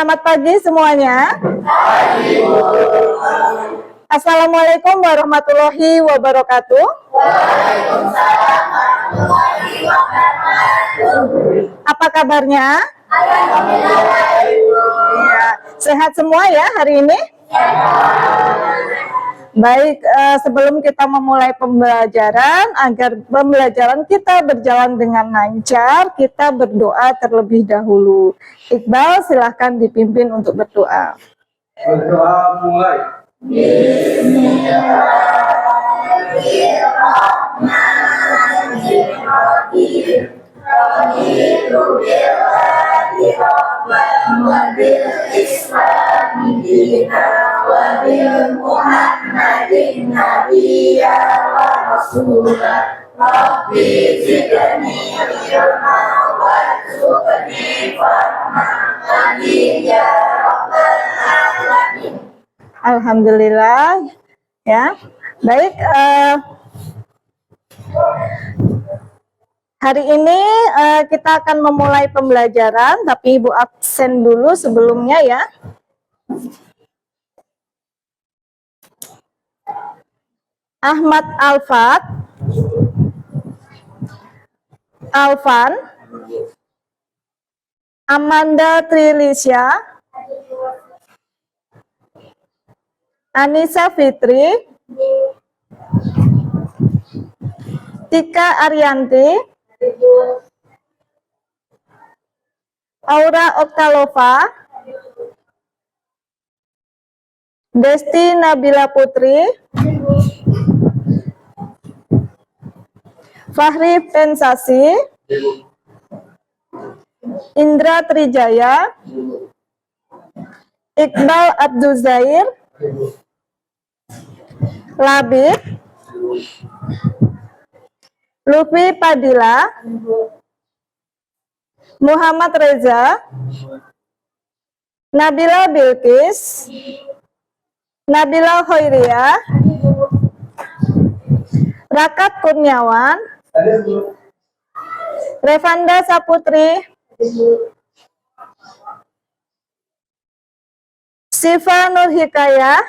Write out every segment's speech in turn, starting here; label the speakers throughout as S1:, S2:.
S1: Selamat pagi semuanya. Assalamualaikum warahmatullahi wabarakatuh.
S2: Waalaikumsalam warahmatullahi wabarakatuh.
S1: Apa kabarnya?
S2: Alhamdulillah.
S1: Ya, sehat semua ya hari ini? Baik, sebelum kita memulai pembelajaran, agar pembelajaran kita berjalan dengan lancar, kita berdoa terlebih dahulu. Iqbal, silahkan dipimpin untuk berdoa.
S3: Berdoa mulai.
S2: Bismillahirrahmanirrahim. Raditu billahi rabban wa bil islami dinan wa bil muhammadin nabiyya wa rasulah. Rabbi zidni ilma warzuqni fahman ya rabbal alamin.
S1: Alhamdulillah, ya. Baik, hari ini kita akan memulai pembelajaran, tapi Ibu absen dulu sebelumnya ya. Ahmad Alfan, Amanda Trilisya, Anissa Fitri, Tika Arianti, Aura Oktalova, Desti Nabila Putri, Fahri Pensasi, Indra Trijaya, Iqbal Abdul Zair, Labib, Lufi Padilla, Muhammad Reza, Nabila Bilqis, Nabila Hoiria, Rakat Kurniawan, Revanda Saputri, Siva Nur Hikayah,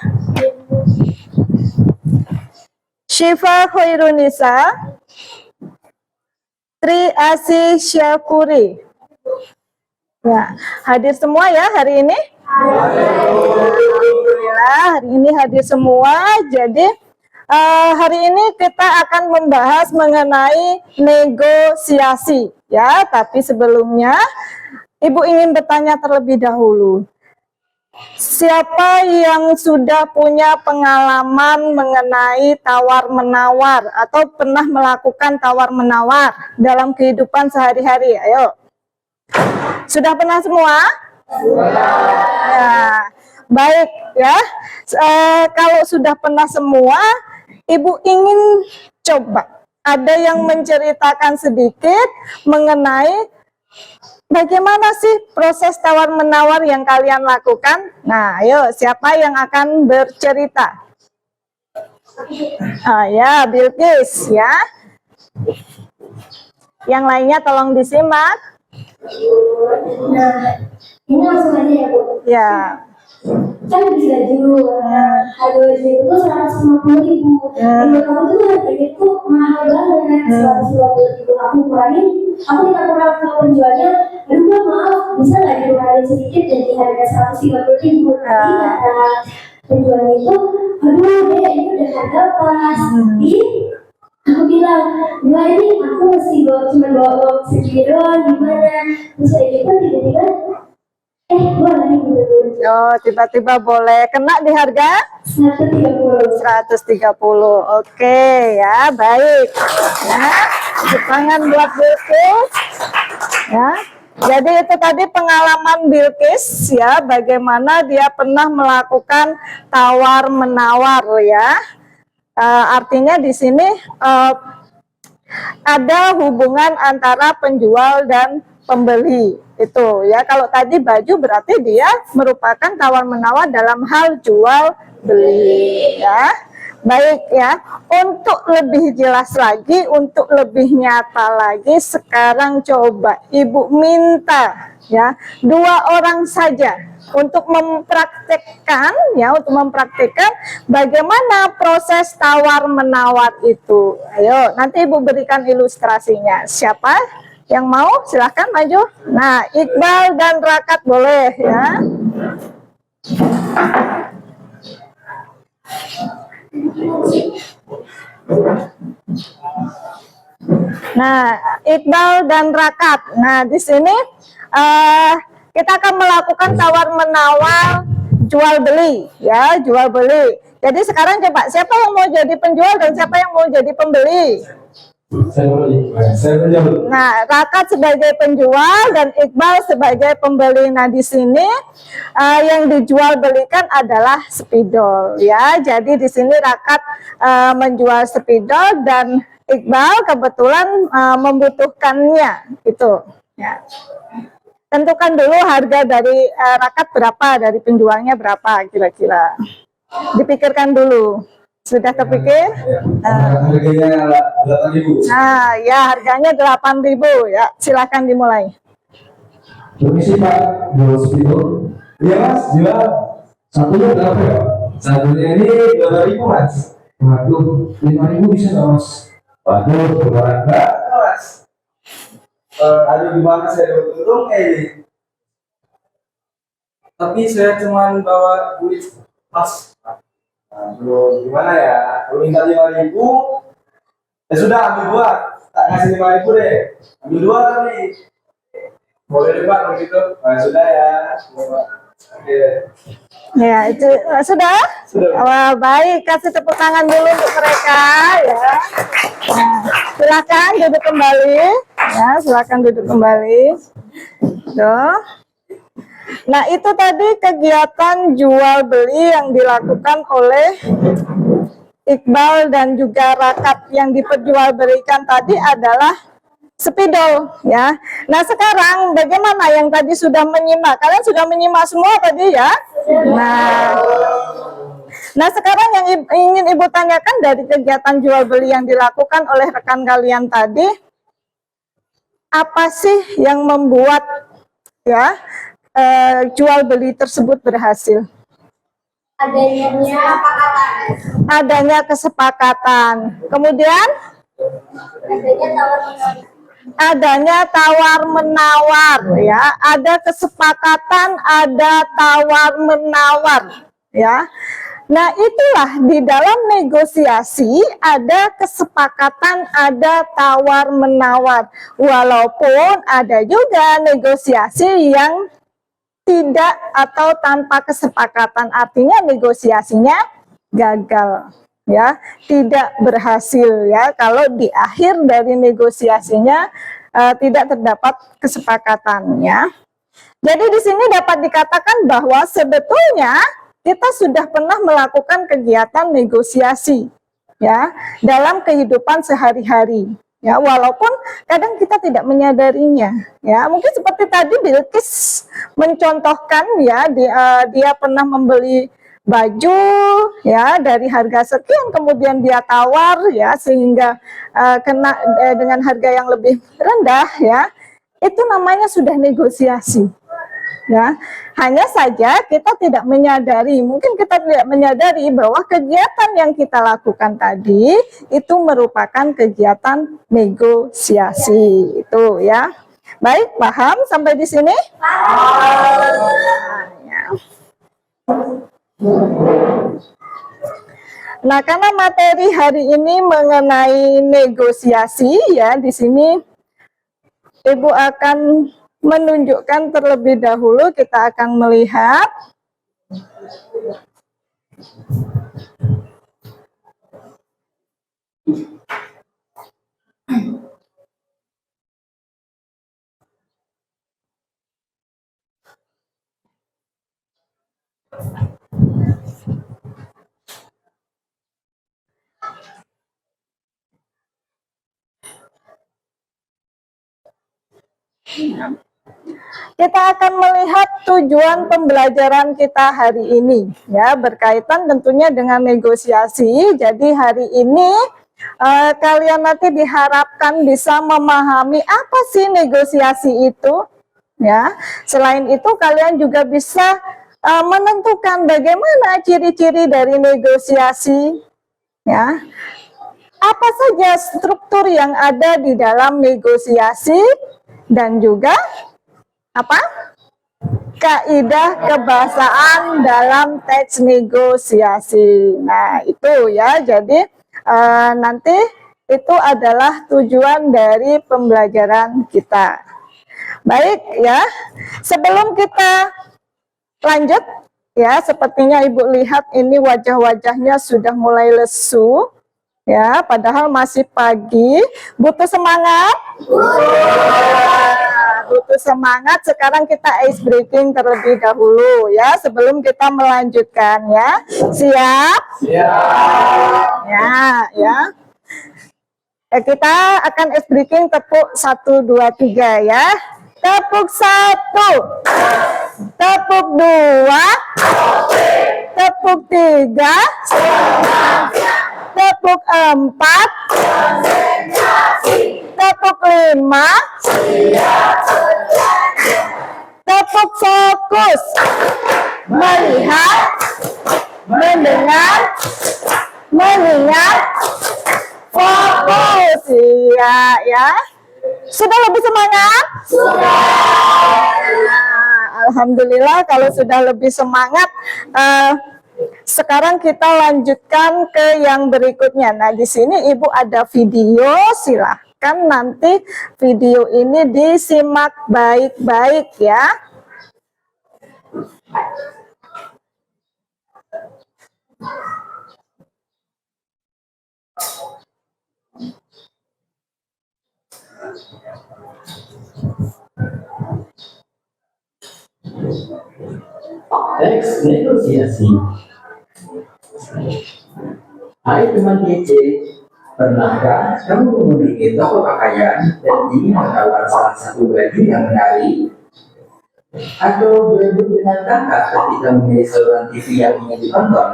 S1: Syifa Khairunisa, Tri Asih Syakuri. Ya, hadir semua ya hari ini? Alhamdulillah, hari ini hadir semua. Jadi hari ini kita akan membahas mengenai negosiasi ya, tapi sebelumnya Ibu ingin bertanya terlebih dahulu. Siapa yang sudah punya pengalaman mengenai tawar-menawar atau pernah melakukan tawar-menawar dalam kehidupan sehari-hari? Ayo. Sudah pernah semua? Ya, baik ya. Kalau sudah pernah semua, Ibu ingin coba ada yang menceritakan sedikit mengenai bagaimana sih proses tawar-menawar yang kalian lakukan? Nah, ayo, siapa yang akan bercerita? Ya, Bilqis ya. Yang lainnya tolong disimak.
S4: Nah, ini langsung aja ya, Bu.
S1: Ya.
S4: Kan bisa dulu harga itu tuh 150.000. Menurut kamu tuh harganya tuh mahal banget. 150.000 aku kurangin, aku minta kurang sama penjualnya. Aduh, Mbak, maaf, bisa nggak dikurangin sedikit jadi harga 150.000? Tapi kata penjualnya itu, aduh, deh, ini udah harga pas. Aku bilang, Mbak, ini aku masih cuma bawa uang segini doang, gimana? Terus saya gitu tiba-tiba, boleh gitu.
S1: Oh, tiba-tiba boleh kena di harga 130. Oke ya, baik. Ya, tangan buat Bilqis. Ya. Jadi itu tadi pengalaman Bilqis ya, bagaimana dia pernah melakukan tawar-menawar ya. Artinya di sini ada hubungan antara penjual dan pembeli itu ya. Kalau tadi baju berarti dia merupakan tawar-menawar dalam hal jual beli ya. Baik ya, untuk lebih jelas lagi, untuk lebih nyata lagi, sekarang coba Ibu minta ya, 2 orang saja untuk mempraktekkan bagaimana proses tawar menawar itu. Ayo, nanti Ibu berikan ilustrasinya. Siapa yang mau? Silahkan maju. Nah, Iqbal dan Rakat boleh ya. Nah, Iqbal dan Rakat. Nah, di sini kita akan melakukan tawar menawar jual beli ya, jual beli. Jadi sekarang coba siapa yang mau jadi penjual dan siapa yang mau jadi pembeli? Nah, Rakat sebagai penjual dan Iqbal sebagai pembeli. Nah, di sini yang dijual belikan adalah spidol ya. Jadi di sini Rakat menjual spidol dan Iqbal kebetulan membutuhkannya itu ya. Tentukan dulu harga dari Rakat berapa, dari penjualnya berapa kira-kira. Dipikirkan dulu. Sudah terpikir?
S3: Harganya 8.000.
S1: Nah, ya harganya 8.000 ya. Silakan dimulai.
S3: Permisi Pak, jual spidol. Iya Mas, jual. Satunya berapa ya? Satunya ini 2.000 Mas. Waduh, 5.000 bisa nggak Mas? Waduh, kemarin Mbak. Mas. Aduh gimana saya dapat untung kayak ini. Tapi saya cuma bawa duit pas. Aduh, gimana ya? Kalau minta 5.000, ya sudah ambil 2. Tak kasih 5.000 deh. Ambil 2 tapi. Boleh deh Pak kalau gitu. Nah, sudah ya. Oke.
S1: Ya, itu sudah?
S3: Sudah.
S1: Wah, baik, kasih tepuk tangan dulu untuk mereka ya. Nah, silakan duduk kembali. Ya, silakan duduk kembali. Tuh. Nah, itu tadi kegiatan jual beli yang dilakukan oleh Iqbal dan juga Rakat. Yang diperjualbelikan tadi adalah spidol ya. Nah, sekarang bagaimana yang tadi sudah menyimak? Kalian sudah menyimak semua tadi ya? Nah, sekarang yang ingin Ibu tanyakan dari kegiatan jual beli yang dilakukan oleh rekan kalian tadi, apa sih yang membuat ya jual beli tersebut berhasil? Adanya kesepakatan. Kemudian adanya tawar menawar ya, ada kesepakatan, ada tawar menawar ya. Nah, itulah di dalam negosiasi ada kesepakatan, ada tawar menawar. Walaupun ada juga negosiasi yang tidak atau tanpa kesepakatan, artinya negosiasinya gagal ya, tidak berhasil ya, kalau di akhir dari negosiasinya tidak terdapat kesepakatannya. Jadi di sini dapat dikatakan bahwa sebetulnya kita sudah pernah melakukan kegiatan negosiasi ya dalam kehidupan sehari-hari ya, walaupun kadang kita tidak menyadarinya ya. Mungkin seperti tadi Bilqis mencontohkan ya, dia pernah membeli baju ya dari harga sekian, kemudian dia tawar ya sehingga kena dengan harga yang lebih rendah ya. Itu namanya sudah negosiasi ya. Hanya saja kita tidak menyadari, mungkin kita tidak menyadari bahwa kegiatan yang kita lakukan tadi itu merupakan kegiatan negosiasi itu ya. Baik, paham sampai di sini? Nah, karena materi hari ini mengenai negosiasi ya, di sini Ibu akan menunjukkan terlebih dahulu, kita akan melihat kita akan melihat tujuan pembelajaran kita hari ini ya, berkaitan tentunya dengan negosiasi. Jadi hari ini kalian nanti diharapkan bisa memahami apa sih negosiasi itu Ya, selain itu kalian juga bisa menentukan bagaimana ciri-ciri dari negosiasi. Ya, apa saja struktur yang ada di dalam negosiasi dan juga apa? Kaidah kebahasaan dalam teks negosiasi. Nah, itu ya. Jadi nanti itu adalah tujuan dari pembelajaran kita. Baik ya. Sebelum kita lanjut ya, sepertinya Ibu lihat ini wajah-wajahnya sudah mulai lesu. Ya, padahal masih pagi. Butuh semangat? Butuh semangat. Sekarang kita ice breaking terlebih dahulu ya, sebelum kita melanjutkan ya. Siap? Siap. Ya. Kita akan ice breaking tepuk 1, 2, 3 ya. Tepuk 1, tepuk 2, tepuk 3, tepuk 4, tepuk 5, tepuk fokus, melihat, mendengar, mengingat, fokus. Iya ya. Sudah lebih semangat? Sudah. Alhamdulillah kalau sudah lebih semangat. Sekarang kita lanjutkan ke yang berikutnya. Nah, di sini Ibu ada video, silahkan nanti video ini disimak baik-baik ya.
S5: Teks negosiasi. Hai teman DC, pernahkah kamu mengunjungi toko pakaian dan ingin menawar salah satu baju yang menarik? Atau berebut dengan kakak ketika memilih saluran TV yang ingin ditonton?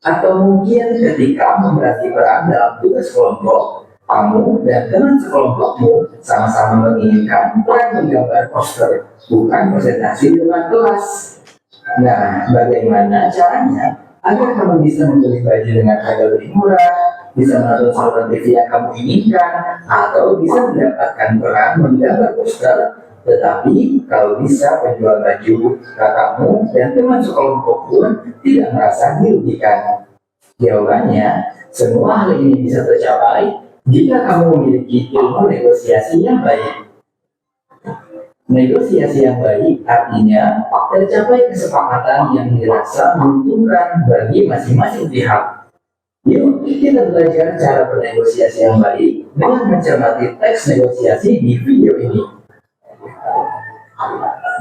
S5: Atau mungkin ketika memerangi peran dalam tugas kelompok, kamu dan teman sekelompokmu sama-sama menginginkan peran menggambar poster, bukan presentasi di depan kelas. Nah, bagaimana caranya agar kamu bisa membeli baju dengan harga lebih murah, bisa menonton saluran TV yang kamu inginkan, atau bisa mendapatkan peran menggambar poster? Tetapi kalau bisa penjual baju, kakakmu dan teman sekelompok pun tidak merasa dirugikan. Jawabannya, semua hal ini bisa tercapai jika kamu memiliki ilmu negosiasi yang baik. Negosiasi yang baik artinya tercapai kesepakatan yang dirasa menguntungkan bagi masing-masing pihak. Yuk, kita belajar cara bernegosiasi yang baik dengan mencermati teks negosiasi di video ini.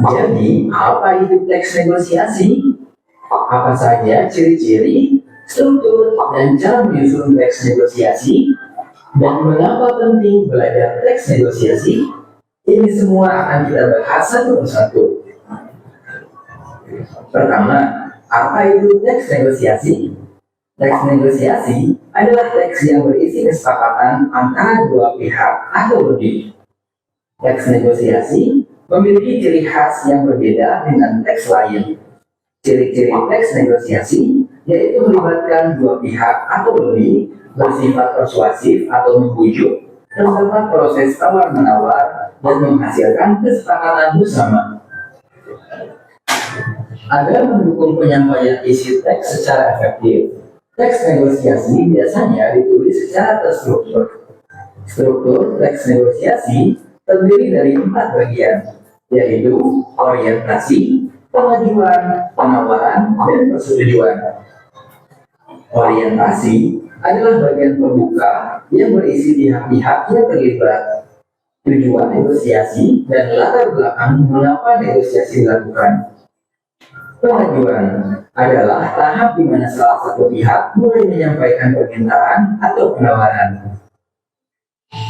S5: Jadi, apa itu teks negosiasi? Apa saja ciri-ciri, struktur, dan cara menyusun teks negosiasi? Dan mengapa penting belajar teks negosiasi? Ini semua akan kita bahas satu persatu. Pertama, apa itu teks negosiasi? Teks negosiasi adalah teks yang berisi kesepakatan antara dua pihak atau lebih. Teks negosiasi memiliki ciri khas yang berbeda dengan teks lain. Ciri-ciri teks negosiasi yaitu melibatkan dua pihak atau lebih, bersifat persuasif atau membujuk, terdapat proses tawar-menawar, dan menghasilkan kesepakatan bersama. Agar mendukung penyampaian isi teks secara efektif, teks negosiasi biasanya ditulis secara terstruktur. Struktur teks negosiasi terdiri dari 4 bagian, yaitu orientasi, pengajuan, penawaran, dan persetujuan. Orientasi adalah bagian pembuka yang berisi pihak-pihak yang terlibat, tujuan negosiasi, dan latar belakang mengapa negosiasi dilakukan. Pengajuan adalah tahap di mana salah satu pihak mulai menyampaikan permintaan atau penawaran.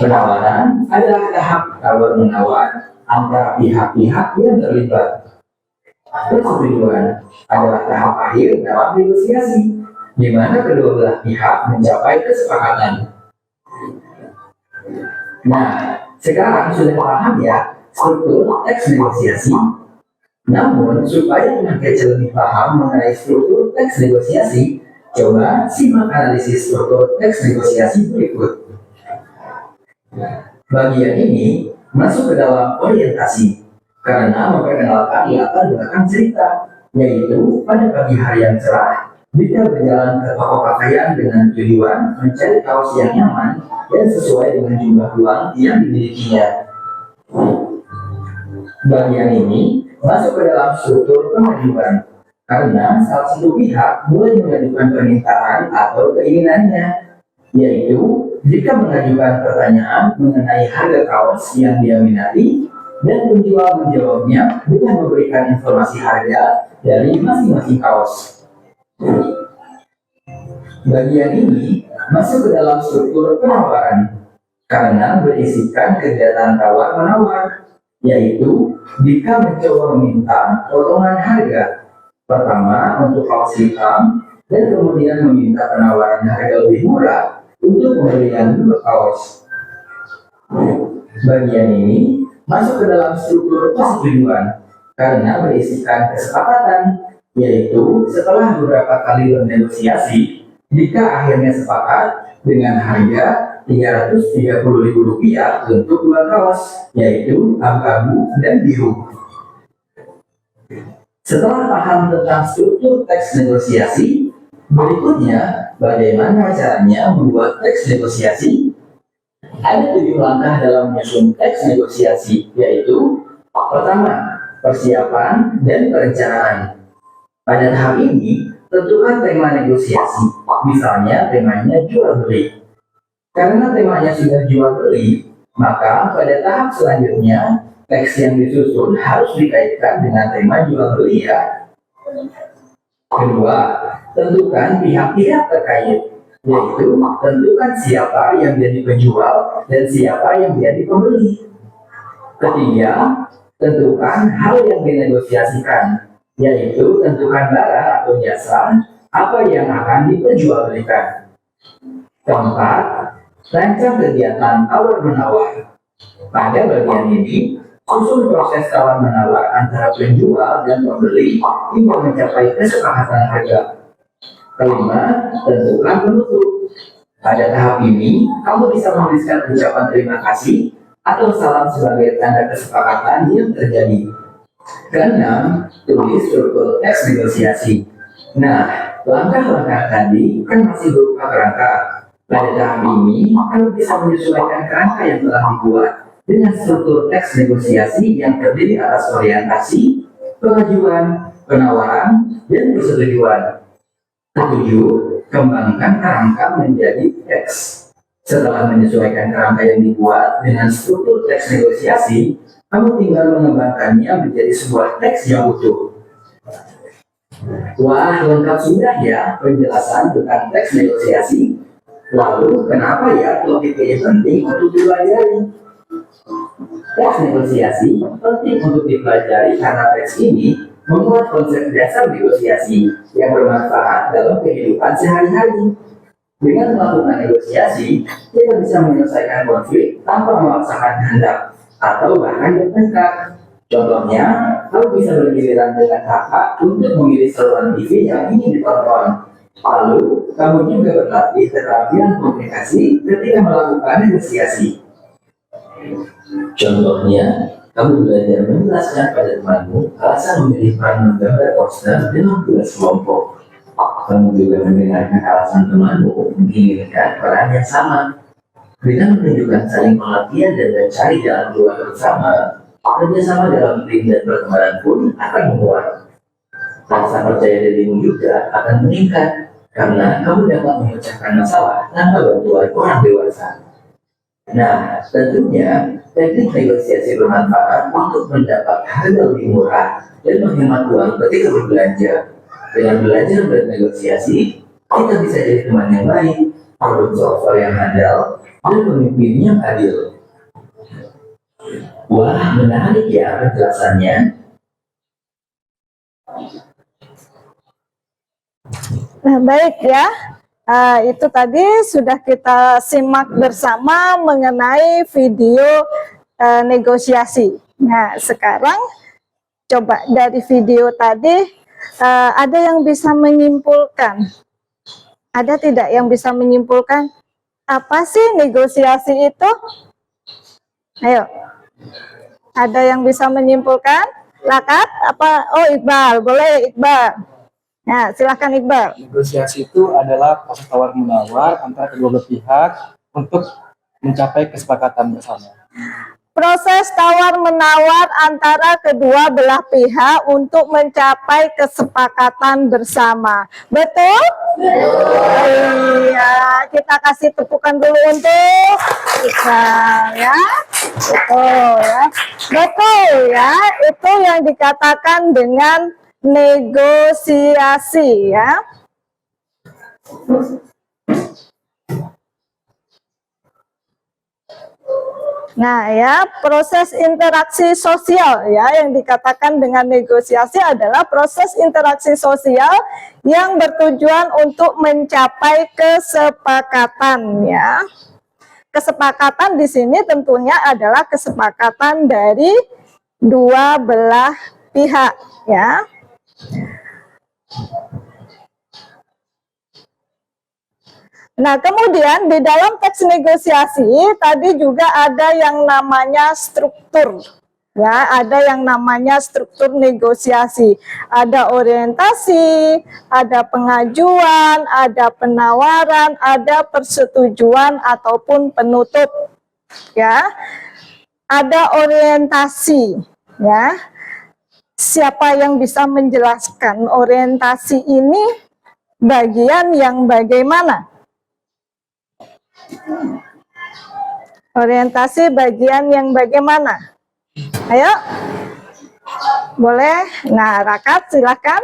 S5: Penawaran adalah tahap tawar-menawar antara pihak-pihak yang terlibat. Persetujuan adalah tahap akhir dalam negosiasi, di mana kedua belah pihak mencapai kesepakatan. Nah, sekarang sudah paham ya struktur teks negosiasi. Namun, supaya teman kecil lebih paham mengenai struktur teks negosiasi, coba simak analisis struktur teks negosiasi berikut. Bagian ini masuk ke dalam orientasi karena memperkenalkan latar belakang cerita, yaitu pada pagi hari yang cerah, Dika berjalan ke toko pakaian dengan tujuan mencari kaos yang nyaman dan sesuai dengan jumlah uang yang dimilikinya. Bagian ini masuk ke dalam struktur pengajuan karena salah satu pihak mulai mengajukan permintaan atau keinginannya, yaitu jika mengajukan pertanyaan mengenai harga kaos yang dia minati dan penjual menjawabnya dengan memberikan informasi harga dari masing-masing kaos. Bagian ini masuk ke dalam struktur penawaran karena berisikan kegiatan tawar-menawar, yaitu jika mencoba meminta potongan harga pertama untuk kaos hitam dan kemudian meminta penawaran harga lebih murah untuk pembelian 2 kaos. Bagian ini masuk ke dalam struktur persetujuan karena berisikan kesepakatan, yaitu setelah beberapa kali bernegosiasi, jika akhirnya sepakat dengan harga Rp330.000 untuk 2 kaos, yaitu abu-abu dan biru. Setelah paham tentang struktur teks negosiasi, berikutnya bagaimana caranya membuat teks negosiasi? Ada 7 langkah dalam menyusun teks negosiasi, yaitu pertama, persiapan dan perencanaan. Pada tahap ini, tentukan tema negosiasi, misalnya temanya jual beli. Karena temanya sudah jual beli, maka pada tahap selanjutnya, teks yang disusun harus dikaitkan dengan tema jual beli ya. Kedua, tentukan pihak-pihak terkait, yaitu tentukan siapa yang menjadi penjual dan siapa yang menjadi pembeli. Ketiga, tentukan hal yang dinegosiasikan, yaitu tentukan barang atau jasa apa yang akan diperjualbelikan. Keempat, rancang kegiatan tawar-menawar. Pada bagian ini, susun proses tawar-menawar antara penjual dan pembeli hingga mencapai kesepakatan harga. Kelima, tentukan penutup. Pada tahap ini, kamu bisa menuliskan ucapan terima kasih atau salam sebagai tanda kesepakatan yang terjadi. Keenam, tulis struktur teks negosiasi. Nah, langkah-langkah tadi kan masih berupa kerangka. Pada tahap ini, kamu bisa menyesuaikan kerangka yang telah dibuat dengan struktur teks negosiasi yang terdiri atas orientasi, pengajuan, penawaran, dan persetujuan. Ketujuh, kembangkan kerangka menjadi teks. Setelah menyesuaikan kerangka yang dibuat dengan struktur teks negosiasi, kamu tinggal mengembangkannya menjadi sebuah teks yang utuh. Wah, lengkap sudah ya penjelasan tentang teks negosiasi. Lalu, kenapa ya topik ini penting untuk dipelajari? Teks negosiasi penting untuk dipelajari karena teks ini memuat konsep dasar negosiasi yang bermanfaat dalam kehidupan sehari-hari. Dengan melakukan negosiasi, kita bisa menyelesaikan konflik tanpa memaksakan kehendak atau bahkan bertengkar. Contohnya, kamu bisa bergiliran dengan kakak untuk memilih saluran TV yang ingin ditonton. Lalu, kamu juga berlatih keterampilan komunikasi ketika melakukan negosiasi. Contohnya, kamu belajar menjelaskan pada temanmu alasan memilih peran menggambar poster dalam tugas kelompok. Kamu juga mendengarkan alasan temanmu menginginkan peran yang sama. Dengan menunjukkan saling pengertian dan mencari jalan keluar bersama, kerjasama dalam tim dan pertemanan pun akan menguat. Rasa percaya dirimu juga akan meningkat karena kamu dapat memecahkan masalah tanpa bantuan orang dewasa. Nah, tentunya teknik negosiasi bermanfaat untuk mendapat harga lebih murah dan menghemat uang ketika berbelanja. Dengan belajar bernegosiasi, kita bisa jadi teman yang baik, problem solver yang handal, dan pemimpin yang adil. Wah, menarik ya penjelasannya.
S1: Nah, baik ya. Itu tadi sudah kita simak bersama mengenai video negosiasi. Nah, sekarang coba dari video tadi ada yang bisa menyimpulkan? Ada tidak yang bisa menyimpulkan apa sih negosiasi itu? Ayo. Ada yang bisa menyimpulkan? Lakat apa? Oh, Iqbal, boleh Iqbal. Nah, silahkan Iqbal.
S6: Negosiasi itu adalah proses tawar-menawar antara kedua belah pihak untuk mencapai kesepakatan bersama.
S1: Proses tawar-menawar antara kedua belah pihak untuk mencapai kesepakatan bersama. Betul? Iya, kita kasih tepukan dulu untuk Iqbal ya. Betul ya. Betul ya, itu yang dikatakan dengan negosiasi ya. Nah ya, proses interaksi sosial ya yang dikatakan dengan negosiasi adalah proses interaksi sosial yang bertujuan untuk mencapai kesepakatan ya. Kesepakatan di sini tentunya adalah kesepakatan dari dua belah pihak ya. Nah, kemudian di dalam teks negosiasi tadi juga ada yang namanya struktur. Ya, ada yang namanya struktur negosiasi. Ada orientasi, ada pengajuan, ada penawaran, ada persetujuan ataupun penutup. Ya. Ada orientasi, ya. Siapa yang bisa menjelaskan orientasi ini bagian yang bagaimana? Orientasi bagian yang bagaimana? Ayo, boleh. Nah, Rakat silakan.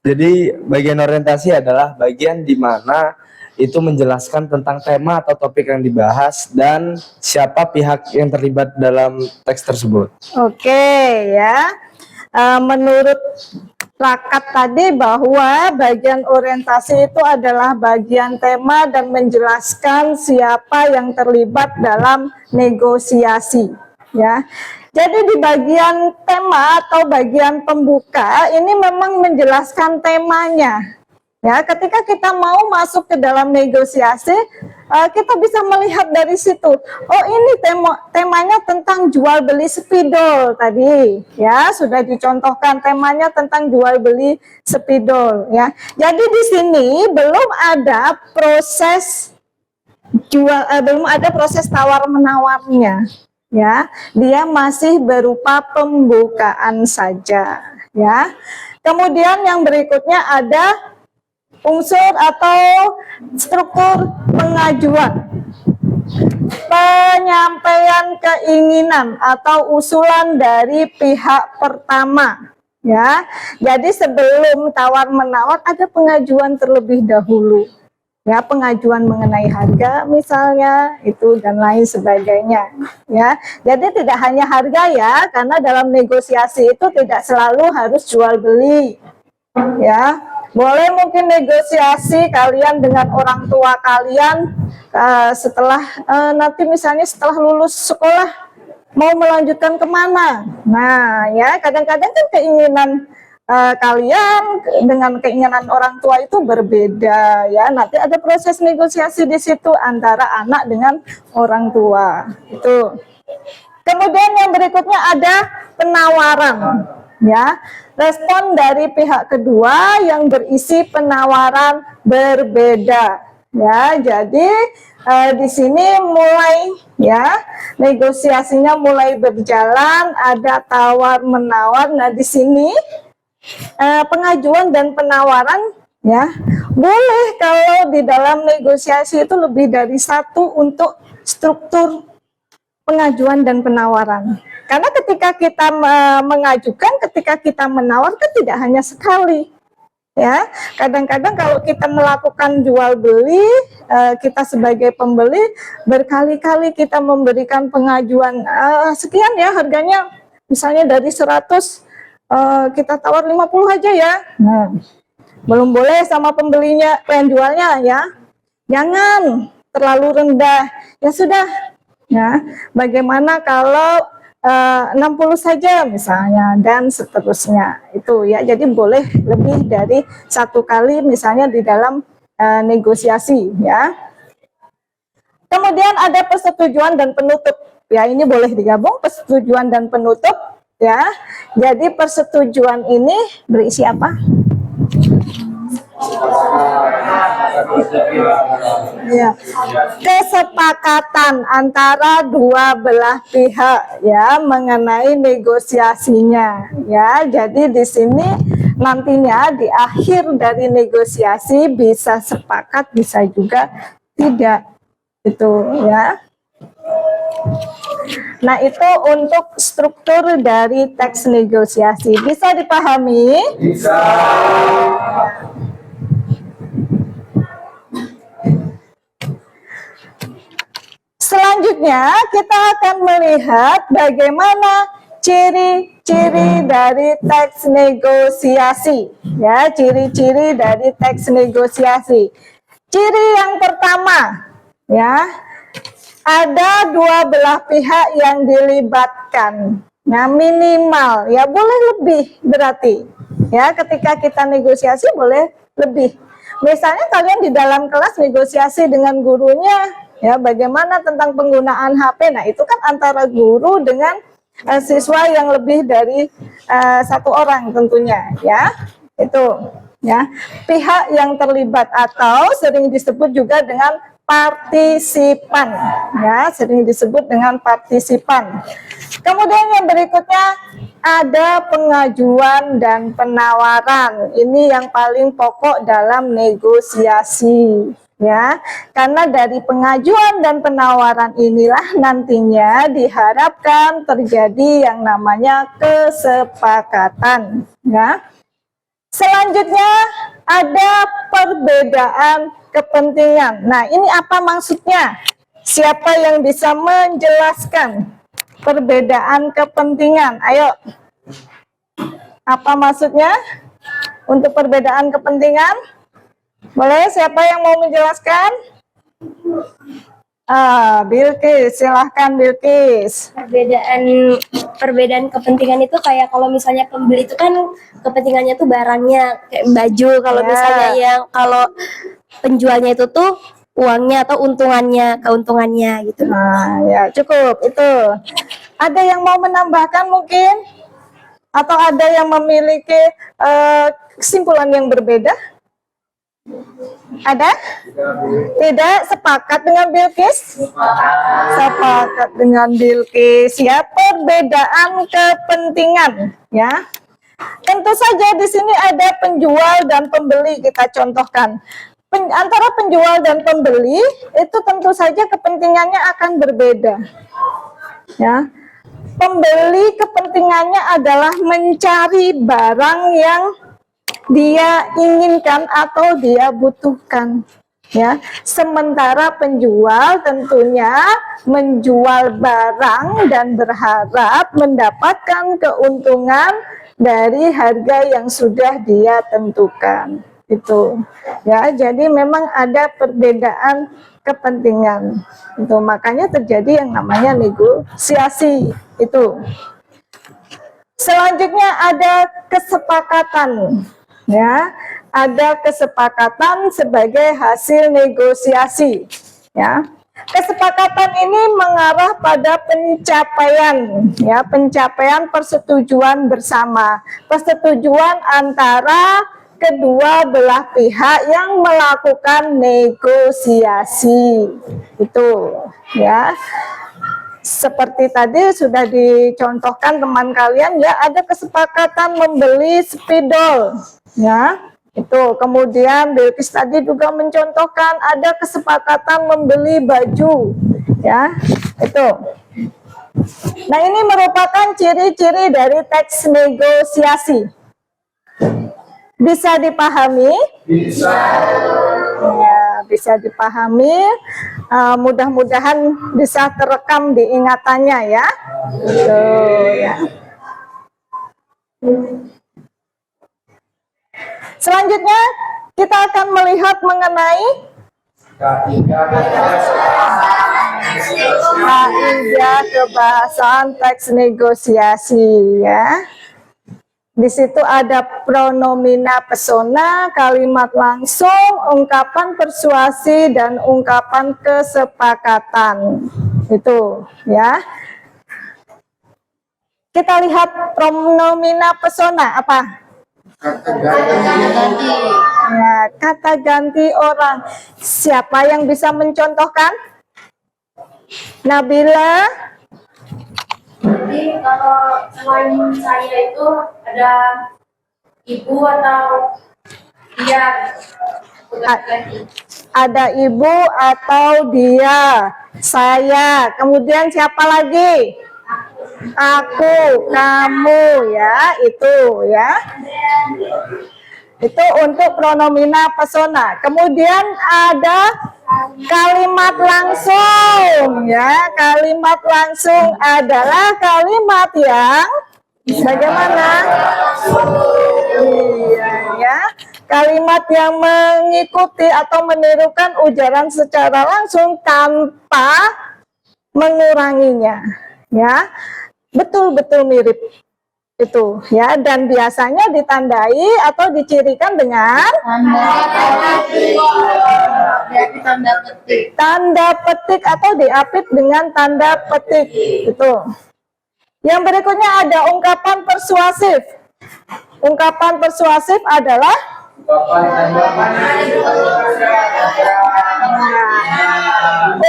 S7: Jadi bagian orientasi adalah bagian di mana itu menjelaskan tentang tema atau topik yang dibahas dan siapa pihak yang terlibat dalam teks tersebut.
S1: Oke ya. Menurut Rakat tadi bahwa bagian orientasi itu adalah bagian tema dan menjelaskan siapa yang terlibat dalam negosiasi ya. Jadi di bagian tema atau bagian pembuka ini memang menjelaskan temanya. Ya, ketika kita mau masuk ke dalam negosiasi, kita bisa melihat dari situ. Oh, ini temanya tentang jual beli spidol tadi, ya sudah dicontohkan temanya tentang jual beli spidol, ya. Jadi di sini belum ada proses tawar menawarnya, ya. Dia masih berupa pembukaan saja, ya. Kemudian yang berikutnya ada unsur atau struktur pengajuan, penyampaian keinginan atau usulan dari pihak pertama ya. Jadi sebelum tawar menawar ada pengajuan terlebih dahulu ya, pengajuan mengenai harga misalnya itu dan lain sebagainya ya. Jadi tidak hanya harga ya, karena dalam negosiasi itu tidak selalu harus jual beli ya. Boleh mungkin negosiasi kalian dengan orang tua kalian setelah nanti misalnya setelah lulus sekolah mau melanjutkan kemana. Nah ya, kadang-kadang kan keinginan kalian dengan keinginan orang tua itu berbeda ya. Nanti ada proses negosiasi di situ antara anak dengan orang tua itu. Kemudian yang berikutnya ada penawaran ya. Respon dari pihak kedua yang berisi penawaran berbeda ya. Jadi di sini mulai ya negosiasinya mulai berjalan, ada tawar menawar. Nah di sini pengajuan dan penawaran ya boleh kalau di dalam negosiasi itu lebih dari satu untuk struktur pengajuan dan penawaran. Karena ketika kita mengajukan, ketika kita menawarkan tidak hanya sekali, ya. Kadang-kadang kalau kita melakukan jual beli, kita sebagai pembeli berkali-kali kita memberikan pengajuan sekian ya harganya, misalnya dari 100 kita tawar 50 aja ya. Nah, belum boleh sama pembelinya, penjualnya ya. Jangan terlalu rendah. Ya sudah. Ya, bagaimana kalau 60 saja misalnya, dan seterusnya. Itu ya, jadi boleh lebih dari satu kali misalnya di dalam negosiasi ya. Kemudian ada persetujuan dan penutup. Ya, ini boleh digabung persetujuan dan penutup ya. Jadi persetujuan ini berisi apa? Ya, kesepakatan antara dua belah pihak ya mengenai negosiasinya ya. Jadi di sini nantinya di akhir dari negosiasi bisa sepakat, bisa juga tidak, itu ya. Nah, itu untuk struktur dari teks negosiasi. Bisa dipahami?
S3: Bisa.
S1: Selanjutnya kita akan melihat bagaimana ciri-ciri dari teks negosiasi. Ya, ciri-ciri dari teks negosiasi. Ciri yang pertama, ya, ada dua belah pihak yang dilibatkan. Nah, minimal, ya boleh lebih berarti. Ya, ketika kita negosiasi boleh lebih. Misalnya kalian di dalam kelas negosiasi dengan gurunya, ya bagaimana tentang penggunaan HP. Nah, itu kan antara guru dengan siswa yang lebih dari satu orang tentunya, ya. Itu, ya. Pihak yang terlibat atau sering disebut juga dengan partisipan, ya, sering disebut dengan partisipan. Kemudian yang berikutnya ada pengajuan dan penawaran. Ini yang paling pokok dalam negosiasi, ya. Karena dari pengajuan dan penawaran inilah nantinya diharapkan terjadi yang namanya kesepakatan, ya. Selanjutnya ada perbedaan kepentingan. Nah, ini apa maksudnya? Siapa yang bisa menjelaskan perbedaan kepentingan? Ayo. Apa maksudnya untuk perbedaan kepentingan? Boleh, siapa yang mau menjelaskan? Bilqis, silahkan Bilqis.
S4: Perbedaan kepentingan itu kayak kalau misalnya pembeli itu kan kepentingannya tuh barangnya kayak baju, kalau
S1: Ya.
S4: misalnya yang kalau penjualnya itu tuh uangnya atau keuntungannya gitu.
S1: Nah, ya cukup itu. Ada yang mau menambahkan mungkin? Atau ada yang memiliki kesimpulan yang berbeda? Ada? Tidak sepakat dengan Bilqis? Sepakat dengan Bilqis. Ya, perbedaan kepentingan, ya. Tentu saja di sini ada penjual dan pembeli, kita contohkan. Antara penjual dan pembeli itu tentu saja kepentingannya akan berbeda. Ya. Pembeli kepentingannya adalah mencari barang yang dia inginkan atau dia butuhkan, ya. Sementara penjual tentunya menjual barang dan berharap mendapatkan keuntungan dari harga yang sudah dia tentukan. Itu, ya. Jadi memang ada perbedaan kepentingan. Itu makanya terjadi yang namanya negosiasi itu. Selanjutnya ada kesepakatan. Ya, ada kesepakatan sebagai hasil negosiasi, ya. Kesepakatan ini mengarah pada pencapaian, ya, pencapaian persetujuan bersama, persetujuan antara kedua belah pihak yang melakukan negosiasi, itu, ya. Seperti tadi sudah dicontohkan teman kalian, ya, ada kesepakatan membeli spidol, ya, itu. Kemudian Bilqis tadi juga mencontohkan ada kesepakatan membeli baju, ya, itu. Nah, ini merupakan ciri-ciri dari teks negosiasi. Bisa dipahami?
S3: Bisa.
S1: Ya, bisa dipahami. Mudah-mudahan bisa terekam di ingatannya, ya. Tuh, ya. Selanjutnya kita akan melihat mengenai Kaidah kebahasaan teks negosiasi ya. Di situ ada pronomina persona, kalimat langsung, ungkapan persuasi dan ungkapan kesepakatan. Itu ya. Kita lihat pronomina persona apa? Ya, kata ganti orang. Siapa yang bisa mencontohkan? Nabila.
S4: Jadi kalau selain saya itu ada ibu atau dia
S1: Ada ibu atau dia, saya, kemudian siapa lagi? Aku, kamu ya, itu ya. Itu untuk pronomina persona. Kemudian ada kalimat langsung ya. Kalimat langsung adalah kalimat yang bagaimana? Iya ya. Kalimat yang mengikuti atau menirukan ujaran secara langsung tanpa menguranginya ya. Betul-betul mirip itu ya, dan biasanya ditandai atau dicirikan dengan tanda petik atau diapit dengan tanda petik itu. Yang berikutnya ada ungkapan persuasif. Ungkapan persuasif adalah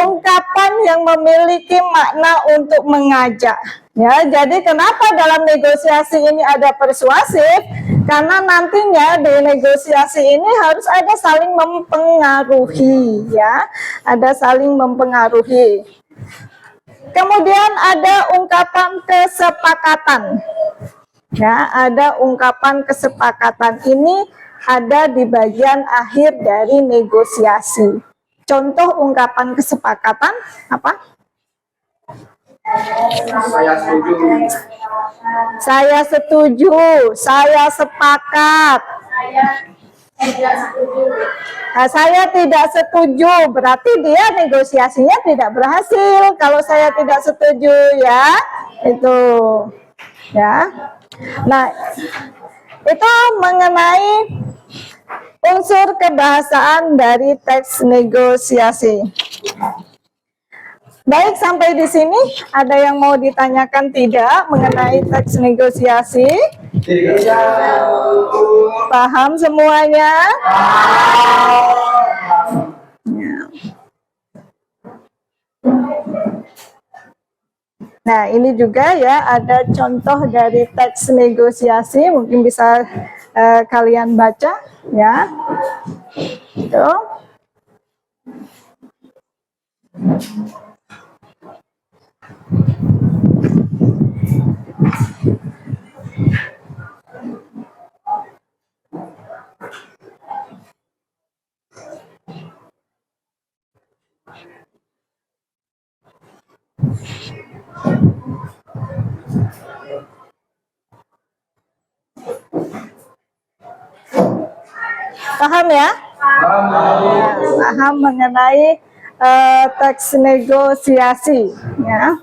S1: ungkapan yang memiliki makna untuk mengajak. Ya, jadi kenapa dalam negosiasi ini ada persuasif? Karena nantinya di negosiasi ini harus ada saling mempengaruhi, ya, ada saling mempengaruhi. Kemudian ada ungkapan kesepakatan. Ya, ada ungkapan kesepakatan ini ada di bagian akhir dari negosiasi. Contoh ungkapan kesepakatan apa? Saya setuju, saya sepakat. Saya tidak setuju, berarti dia negosiasinya tidak berhasil. Kalau saya tidak setuju ya, itu ya. Nah, itu mengenai unsur kebahasaan dari teks negosiasi. Baik, sampai di sini ada yang mau ditanyakan tidak mengenai teks negosiasi? Paham semuanya? Ya. Nah, ini juga ya ada contoh dari teks negosiasi, mungkin bisa kalian baca ya. Itu. Paham ya? Paham mengenai teks negosiasi ya.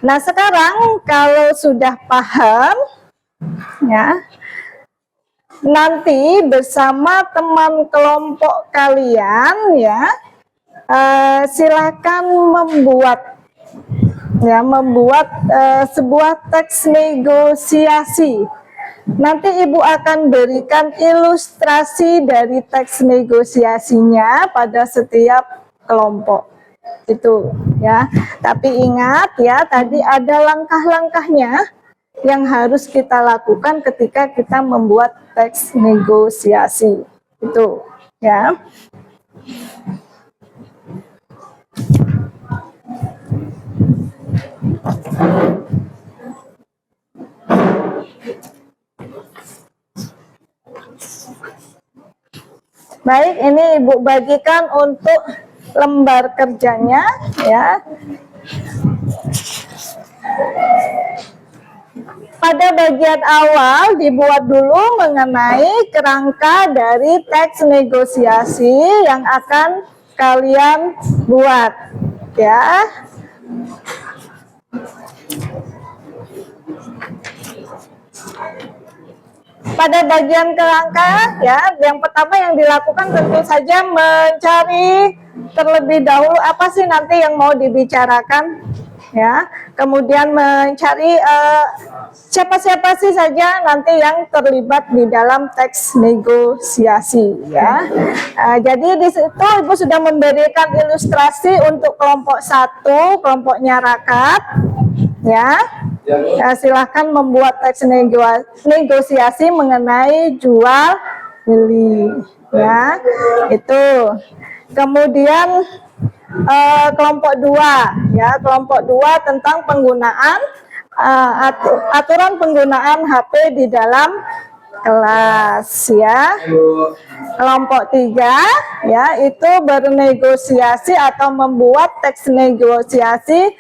S1: Nah, sekarang kalau sudah paham ya, nanti bersama teman kelompok kalian ya, silakan membuat sebuah teks negosiasi. Nanti Ibu akan berikan ilustrasi dari teks negosiasinya pada setiap kelompok itu ya. Tapi ingat ya, tadi ada langkah-langkahnya yang harus kita lakukan ketika kita membuat teks negosiasi itu ya. Baik, ini Ibu bagikan untuk lembar kerjanya ya. Pada bagian awal dibuat dulu mengenai kerangka dari teks negosiasi yang akan kalian buat ya. Pada bagian kerangka ya, yang pertama yang dilakukan tentu saja mencari terlebih dahulu apa sih nanti yang mau dibicarakan ya. Kemudian mencari siapa-siapa sih saja nanti yang terlibat di dalam teks negosiasi ya. Jadi di situ Ibu sudah memberikan ilustrasi untuk kelompok 1, kelompoknya Rakat ya. Silahkan membuat teks negosiasi mengenai jual beli ya, itu. Kemudian kelompok 2 ya, kelompok 2 tentang penggunaan aturan penggunaan HP di dalam kelas ya. Kelompok 3 ya, itu bernegosiasi atau membuat teks negosiasi,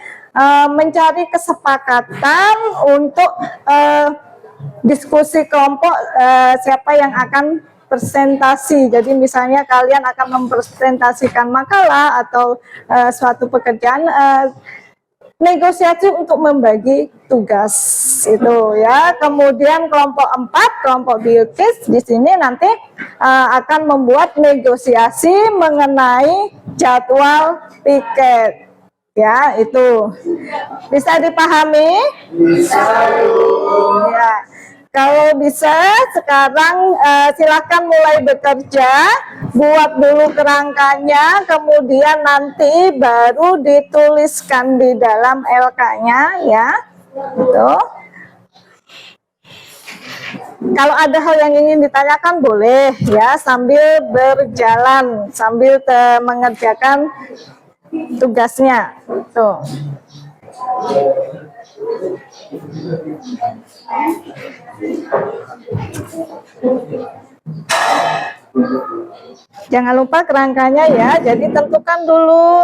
S1: mencari kesepakatan untuk diskusi kelompok, siapa yang akan presentasi. Jadi misalnya kalian akan mempresentasikan makalah atau suatu pekerjaan, negosiasi untuk membagi tugas itu ya. Kemudian kelompok 4, kelompok Bilqis di sini nanti akan membuat negosiasi mengenai jadwal piket. Ya, itu bisa dipahami? Bisa. Ya. Kalau bisa sekarang silakan mulai bekerja, buat dulu kerangkanya, kemudian nanti baru dituliskan di dalam LK-nya ya. Gitu. Kalau ada hal yang ingin ditanyakan boleh ya, sambil berjalan, sambil mengerjakan tugasnya tuh. Jangan lupa kerangkanya ya. Jadi tentukan dulu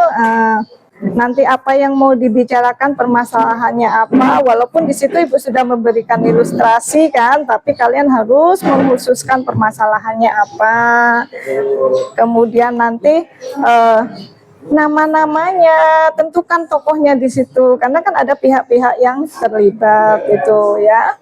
S1: nanti apa yang mau dibicarakan, permasalahannya apa. Walaupun di situ Ibu sudah memberikan ilustrasi kan, tapi kalian harus mengkhususkan permasalahannya apa. Kemudian nanti nama-namanya, tentukan tokohnya di situ, karena kan ada pihak-pihak yang terlibat itu ya.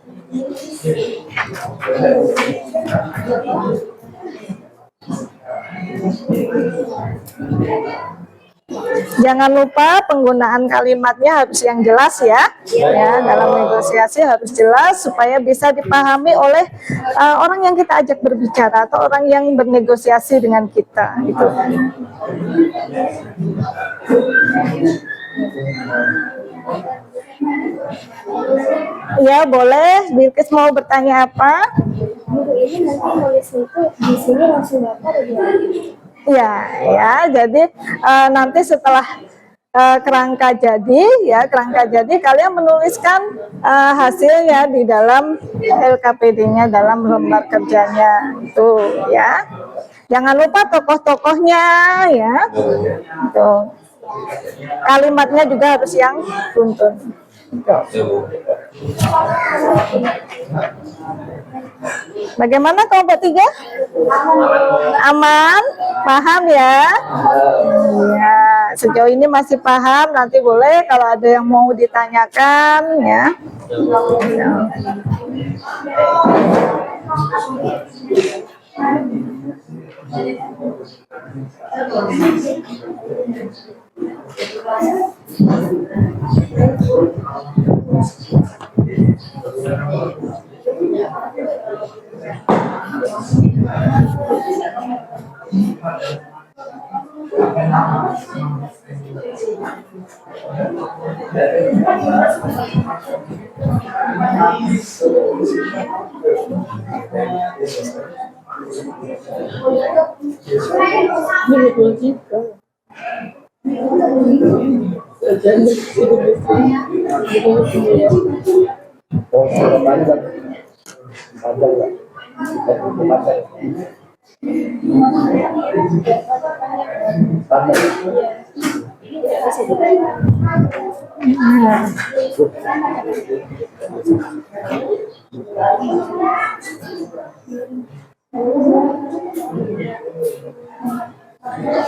S1: Jangan lupa penggunaan kalimatnya harus yang jelas ya. Ya, dalam negosiasi harus jelas supaya bisa dipahami oleh orang yang kita ajak berbicara atau orang yang bernegosiasi dengan kita gitu. Ya, boleh. Bilqis mau bertanya apa?
S4: Guru, ini nanti nulisnya itu di sini langsung bapak atau gimana?
S1: Ya, jadi nanti setelah kerangka jadi ya, kerangka jadi kalian menuliskan hasilnya di dalam LKPD-nya, dalam lembar kerjanya itu ya. Jangan lupa tokoh-tokohnya ya. Tuh. Kalimatnya juga harus yang runtun. Bagaimana kelompok 3? Aman? Paham ya? Ya, sejauh ini masih paham. Nanti boleh kalau ada yang mau ditanyakan ya.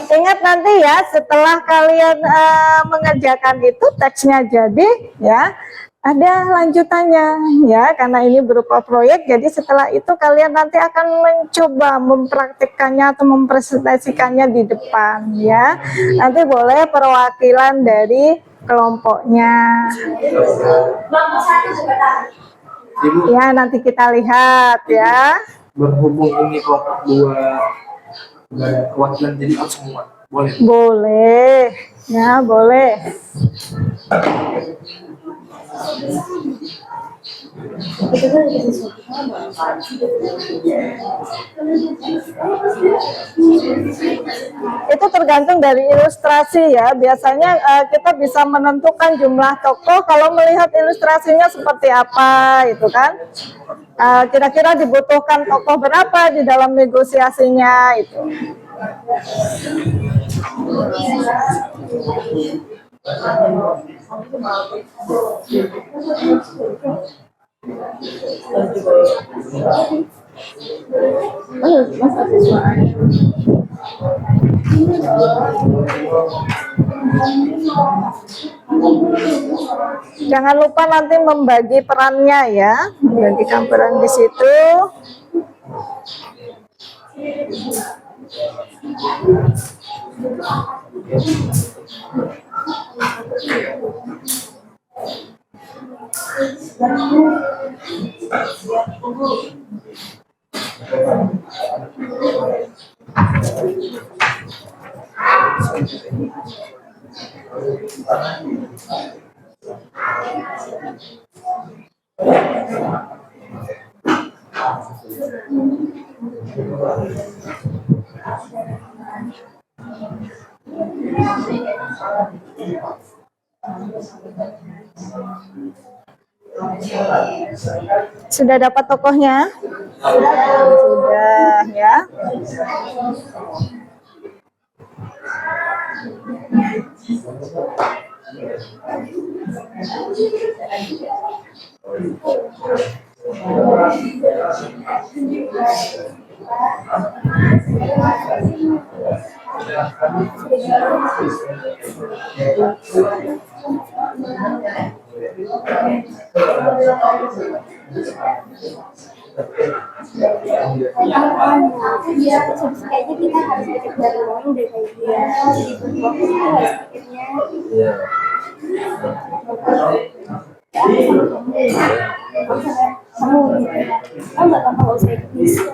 S1: Ingat nanti ya, setelah kalian mengerjakan itu teksnya jadi ya, ada lanjutannya ya, karena ini berupa proyek. Jadi setelah itu kalian nanti akan mencoba mempraktikkannya atau mempresentasikannya di depan ya. Nanti boleh perwakilan dari kelompoknya.
S6: Ibu,
S1: Ya, nanti kita lihat ya.
S6: berhubung ini kelompok 2 perwakilan jadi ikut semua. Boleh.
S1: Boleh. Ya, boleh. Itu tergantung dari ilustrasi ya. Biasanya kita bisa menentukan jumlah tokoh kalau melihat ilustrasinya seperti apa, itu kan. Kira-kira dibutuhkan tokoh berapa di dalam negosiasinya itu. Jangan lupa nanti membagi perannya ya, membagikan peran di situ. Sudah dapat tokohnya? Sudah ya.
S4: Kayaknya kita harus bikin dari orang deh kayak dia. Jadi berbuat itu harus bikinnya.
S7: Iya.
S4: Kamu gitu. Oh nggak apa-apa nggak usah ikut misi.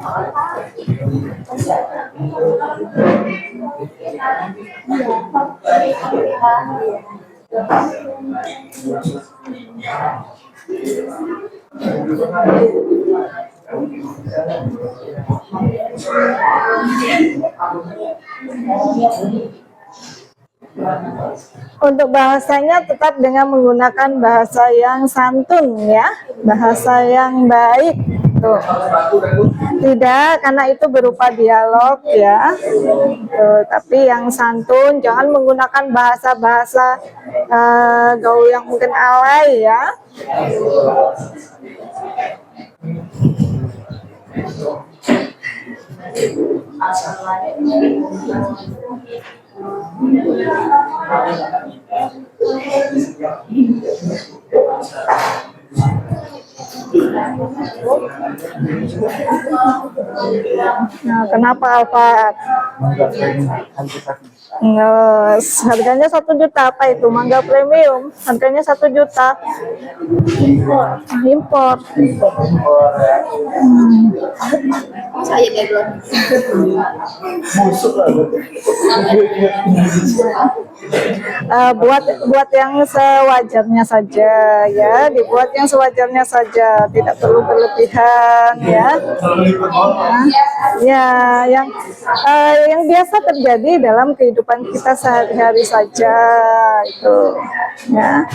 S4: Untuk bahasanya tetap dengan menggunakan bahasa yang santun ya, bahasa yang baik. Tuh. Tidak, karena itu berupa dialog ya. Tuh, tapi yang santun, jangan menggunakan bahasa-bahasa gaul yang mungkin alay ya. Nah, kenapa Alfat? Yes, harganya 1 juta. Apa itu? Mangga premium. Harganya 1 juta. Impor.
S2: Saya background.
S1: Buat yang sewajarnya saja ya, dibuat yang sewajarnya saja, tidak perlu berlebihan ya. Ya, yang biasa terjadi dalam kehidupan kita sehari-hari saja itu ya.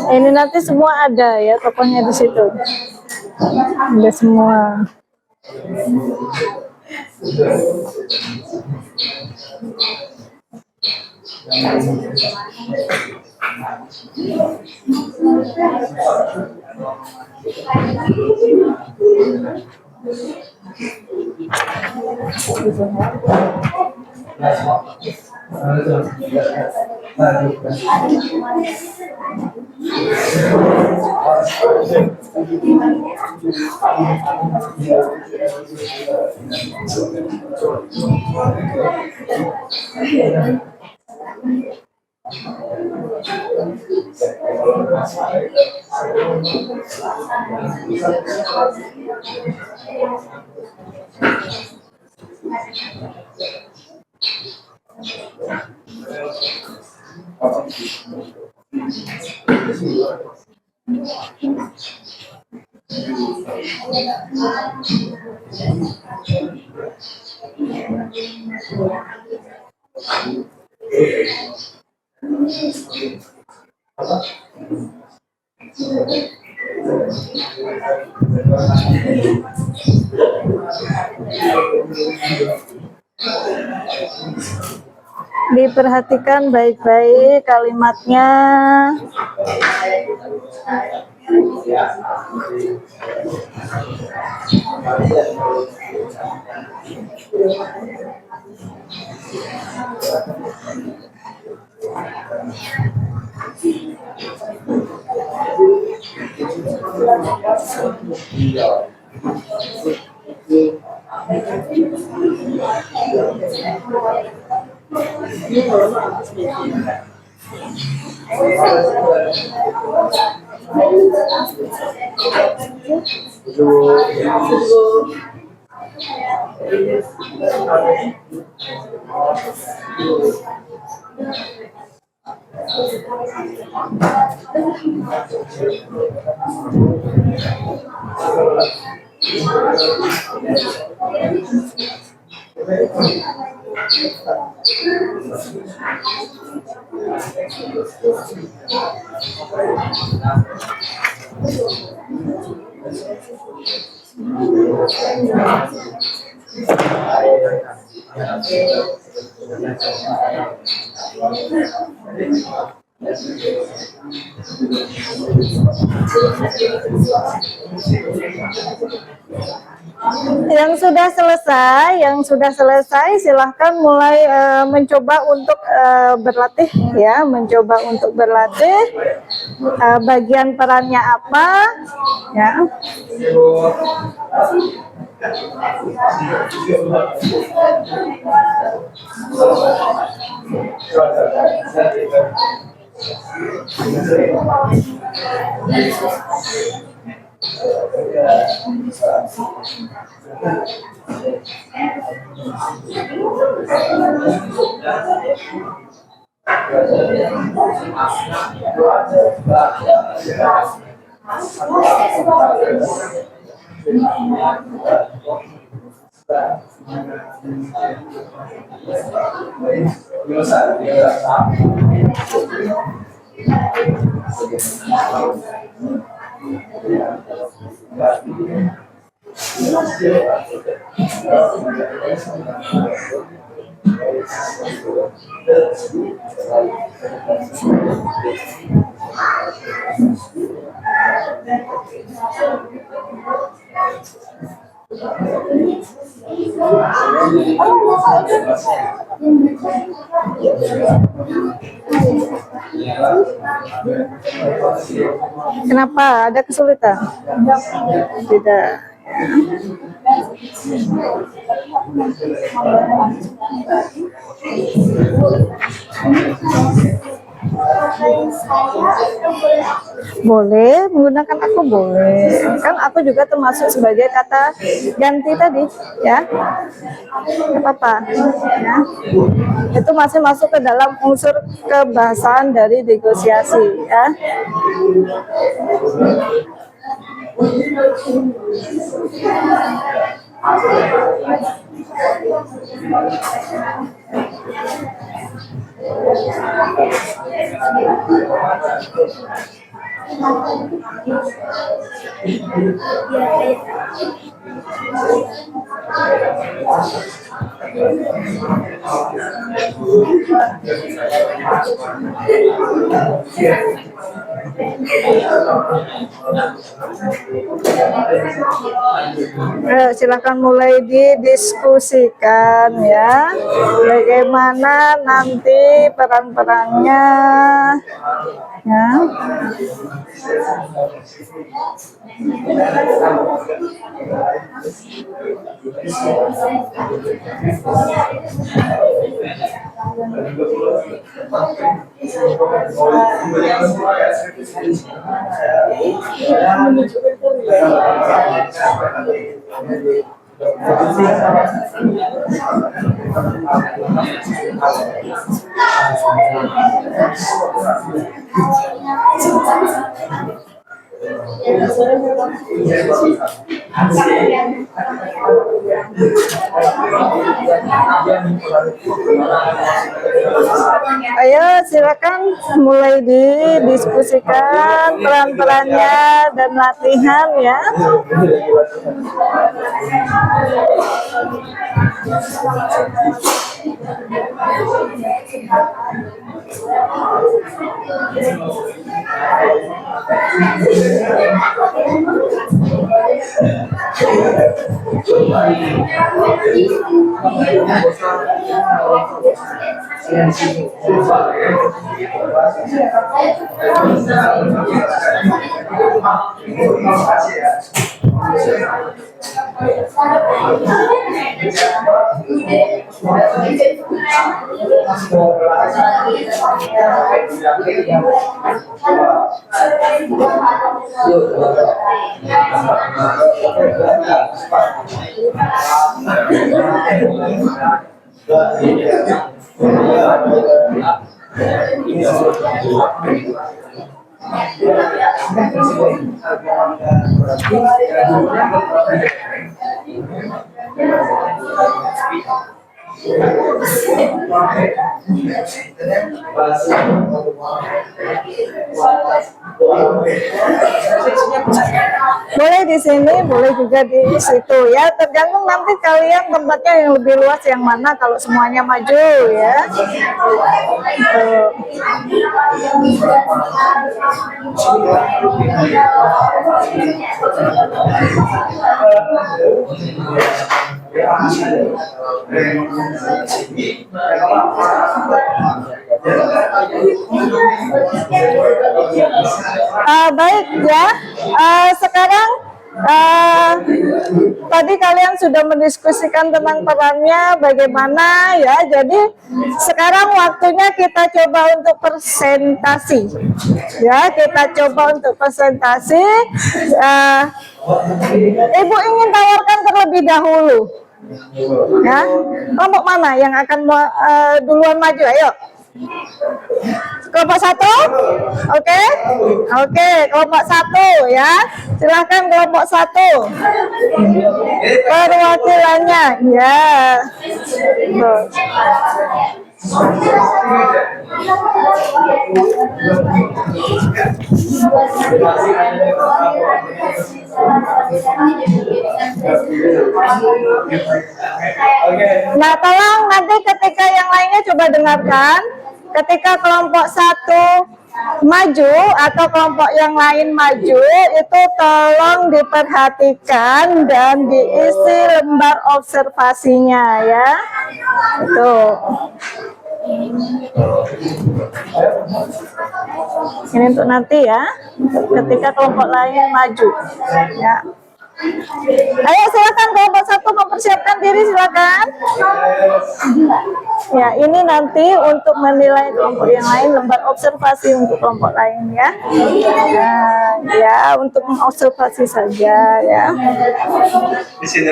S1: Ini nanti semua ada ya tokohnya di situ. Ada semua. Diperhatikan baik-baik kalimatnya. Yang sudah selesai silahkan mulai mencoba untuk berlatih ya, mencoba untuk berlatih bagian perannya apa ya. Kenapa? Ada kesulitan? Tidak.
S4: Pakai saya atau boleh aku?
S1: Boleh, menggunakan aku boleh. Kan aku juga termasuk sebagai kata ganti tadi, ya. Nggak apa-apa. Ya. Itu masih masuk ke dalam unsur kebahasaan dari negosiasi, ya. Silakan mulai didiskusikan ya. Bagaimana nanti peran-perannya ya. Ayo silakan mulai didiskusikan peran-perannya dan latihan ya. Boleh di sini, boleh juga di situ ya. Tergantung nanti kalian tempatnya yang lebih luas yang mana kalau semuanya maju ya. Tuh. Baik ya, sekarang tadi kalian sudah mendiskusikan tentang perannya bagaimana ya. Jadi sekarang waktunya kita coba untuk presentasi ya. Kita coba untuk presentasi. Ibu ingin tawarkan terlebih dahulu ya, kelompok mana yang akan duluan maju? Ayo, kelompok satu. Oke, kelompok satu ya, silahkan kelompok satu perwakilannya ya. Tuh. Nah, tolong nanti ketika yang lainnya coba dengarkan. Ketika kelompok satu maju atau kelompok yang lain maju, itu tolong diperhatikan dan diisi lembar observasinya ya. Itu. Ini untuk nanti ya, ketika kelompok lain maju ya. Ayo silakan kelompok 1 mempersiapkan diri, silakan. Ya, ini nanti untuk menilai kelompok yang lain, lembar observasi untuk kelompok lain ya. Nah, ya untuk mengobservasi saja ya.
S7: Di sini.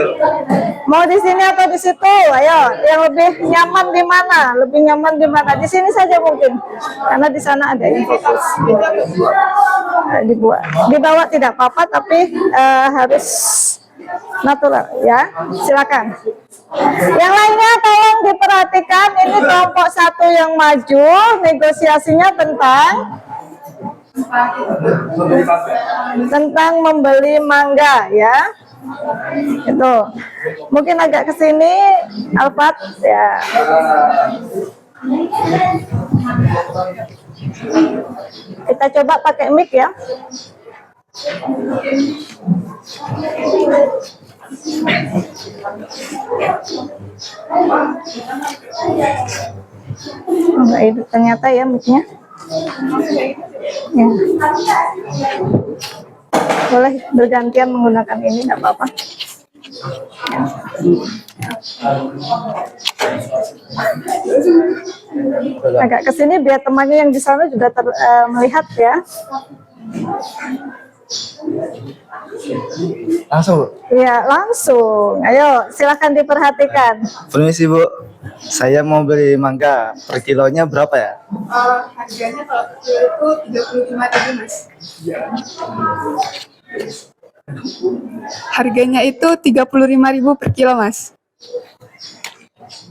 S1: Mau di sini atau di situ? Ayo, yang lebih nyaman di mana? Lebih nyaman di mana? Di sini saja mungkin, karena di sana ada yang fokus. Dibuat, dibawa tidak apa-apa, tapi harus natural ya. Silakan. Yang lainnya tolong diperhatikan. Ini kelompok 1 yang maju, negosiasinya tentang membeli mangga ya. Itu mungkin agak ke sini Alfat ya. Kita coba pakai mic ya. Enggak hidup ternyata ya mic-nya. Ya. Boleh bergantian menggunakan ini, enggak apa-apa. Agak ke sini biar temannya yang di sana juga melihat ya.
S7: Langsung, Bu.
S1: Iya, langsung. Ayo, silakan diperhatikan.
S7: Permisi, Bu. Saya mau beli mangga. Per kilonya berapa ya?
S2: Harganya kalau kecil itu 35.000 Mas. Harganya itu 35.000 per kilo Mas.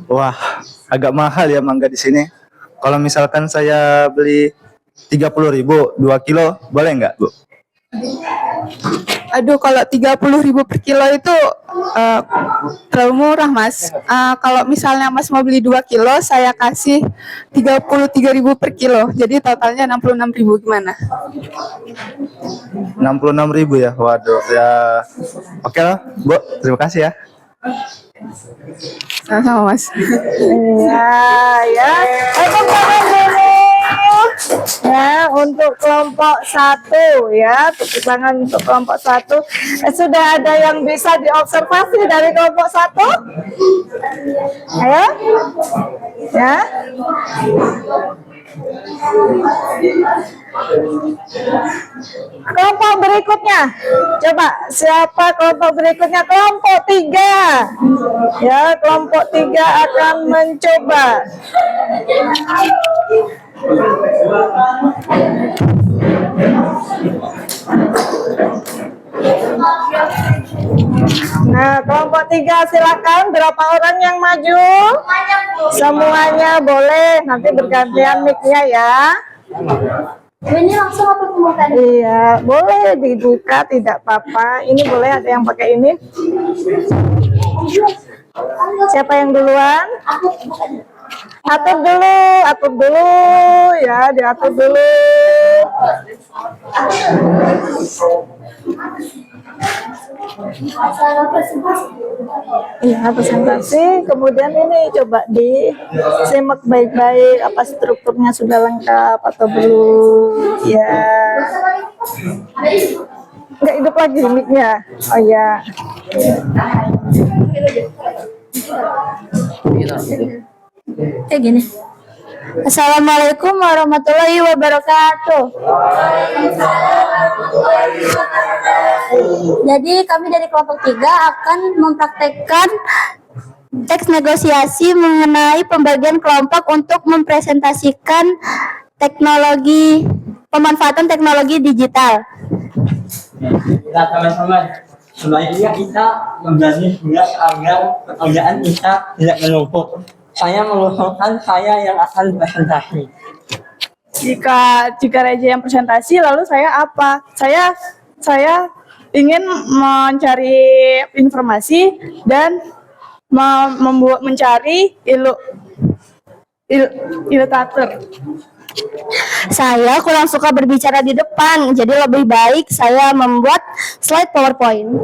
S7: Wah, agak mahal ya mangga di sini. Kalau misalkan saya beli 30.000, 2 kilo, boleh nggak, Bu?
S2: Aduh, kalau 30.000 per kilo itu terlalu murah Mas. Kalau misalnya Mas mau beli 2 kilo, saya kasih 33.000 per kilo. Jadi totalnya 66.000, gimana?
S7: 66.000 ya? Waduh, ya. Oke lah, Bu. Terima kasih ya.
S2: Sama-sama Mas.
S1: Iya, ya. Tepuk tangan dulu. Ya, untuk kelompok 1 ya, tepuk tangan untuk kelompok 1. Sudah ada yang bisa diobservasi dari kelompok 1? Ayo, ya. Kelompok berikutnya, coba siapa kelompok berikutnya? Kelompok 3. Ya, kelompok 3 akan mencoba. Nah, kelompok 3 silakan. Berapa orang yang maju? Semuanya boleh. Nanti bergantian mic-nya ya.
S4: Ini langsung apa pembukaan?
S1: Iya, boleh dibuka, tidak apa-apa. Ini boleh ada yang pakai ini. Siapa yang duluan?
S4: Aku bukan.
S1: Atur dulu ya, diatur dulu.
S4: Masalah presentasi.
S1: Iya, presentasi. Kemudian ini coba disimak baik-baik, apa strukturnya sudah lengkap atau belum. Ya. Nggak hidup lagi mic-nya. Oh ya.
S4: Kayak gini. Assalamualaikum warahmatullahi wabarakatuh. Jadi kami dari kelompok 3 akan mempraktekkan teks negosiasi mengenai pembagian kelompok untuk mempresentasikan pemanfaatan teknologi digital.
S8: Nah teman-teman, sebaiknya kita memberani buat agar pekerjaan kita tidak menumpuk. Saya mengusulkan saya yang akan presentasi.
S1: Jika Reja yang presentasi, lalu saya apa? Saya ingin mencari informasi dan mencari ilustrator.
S4: Saya kurang suka berbicara di depan, jadi lebih baik saya membuat slide PowerPoint.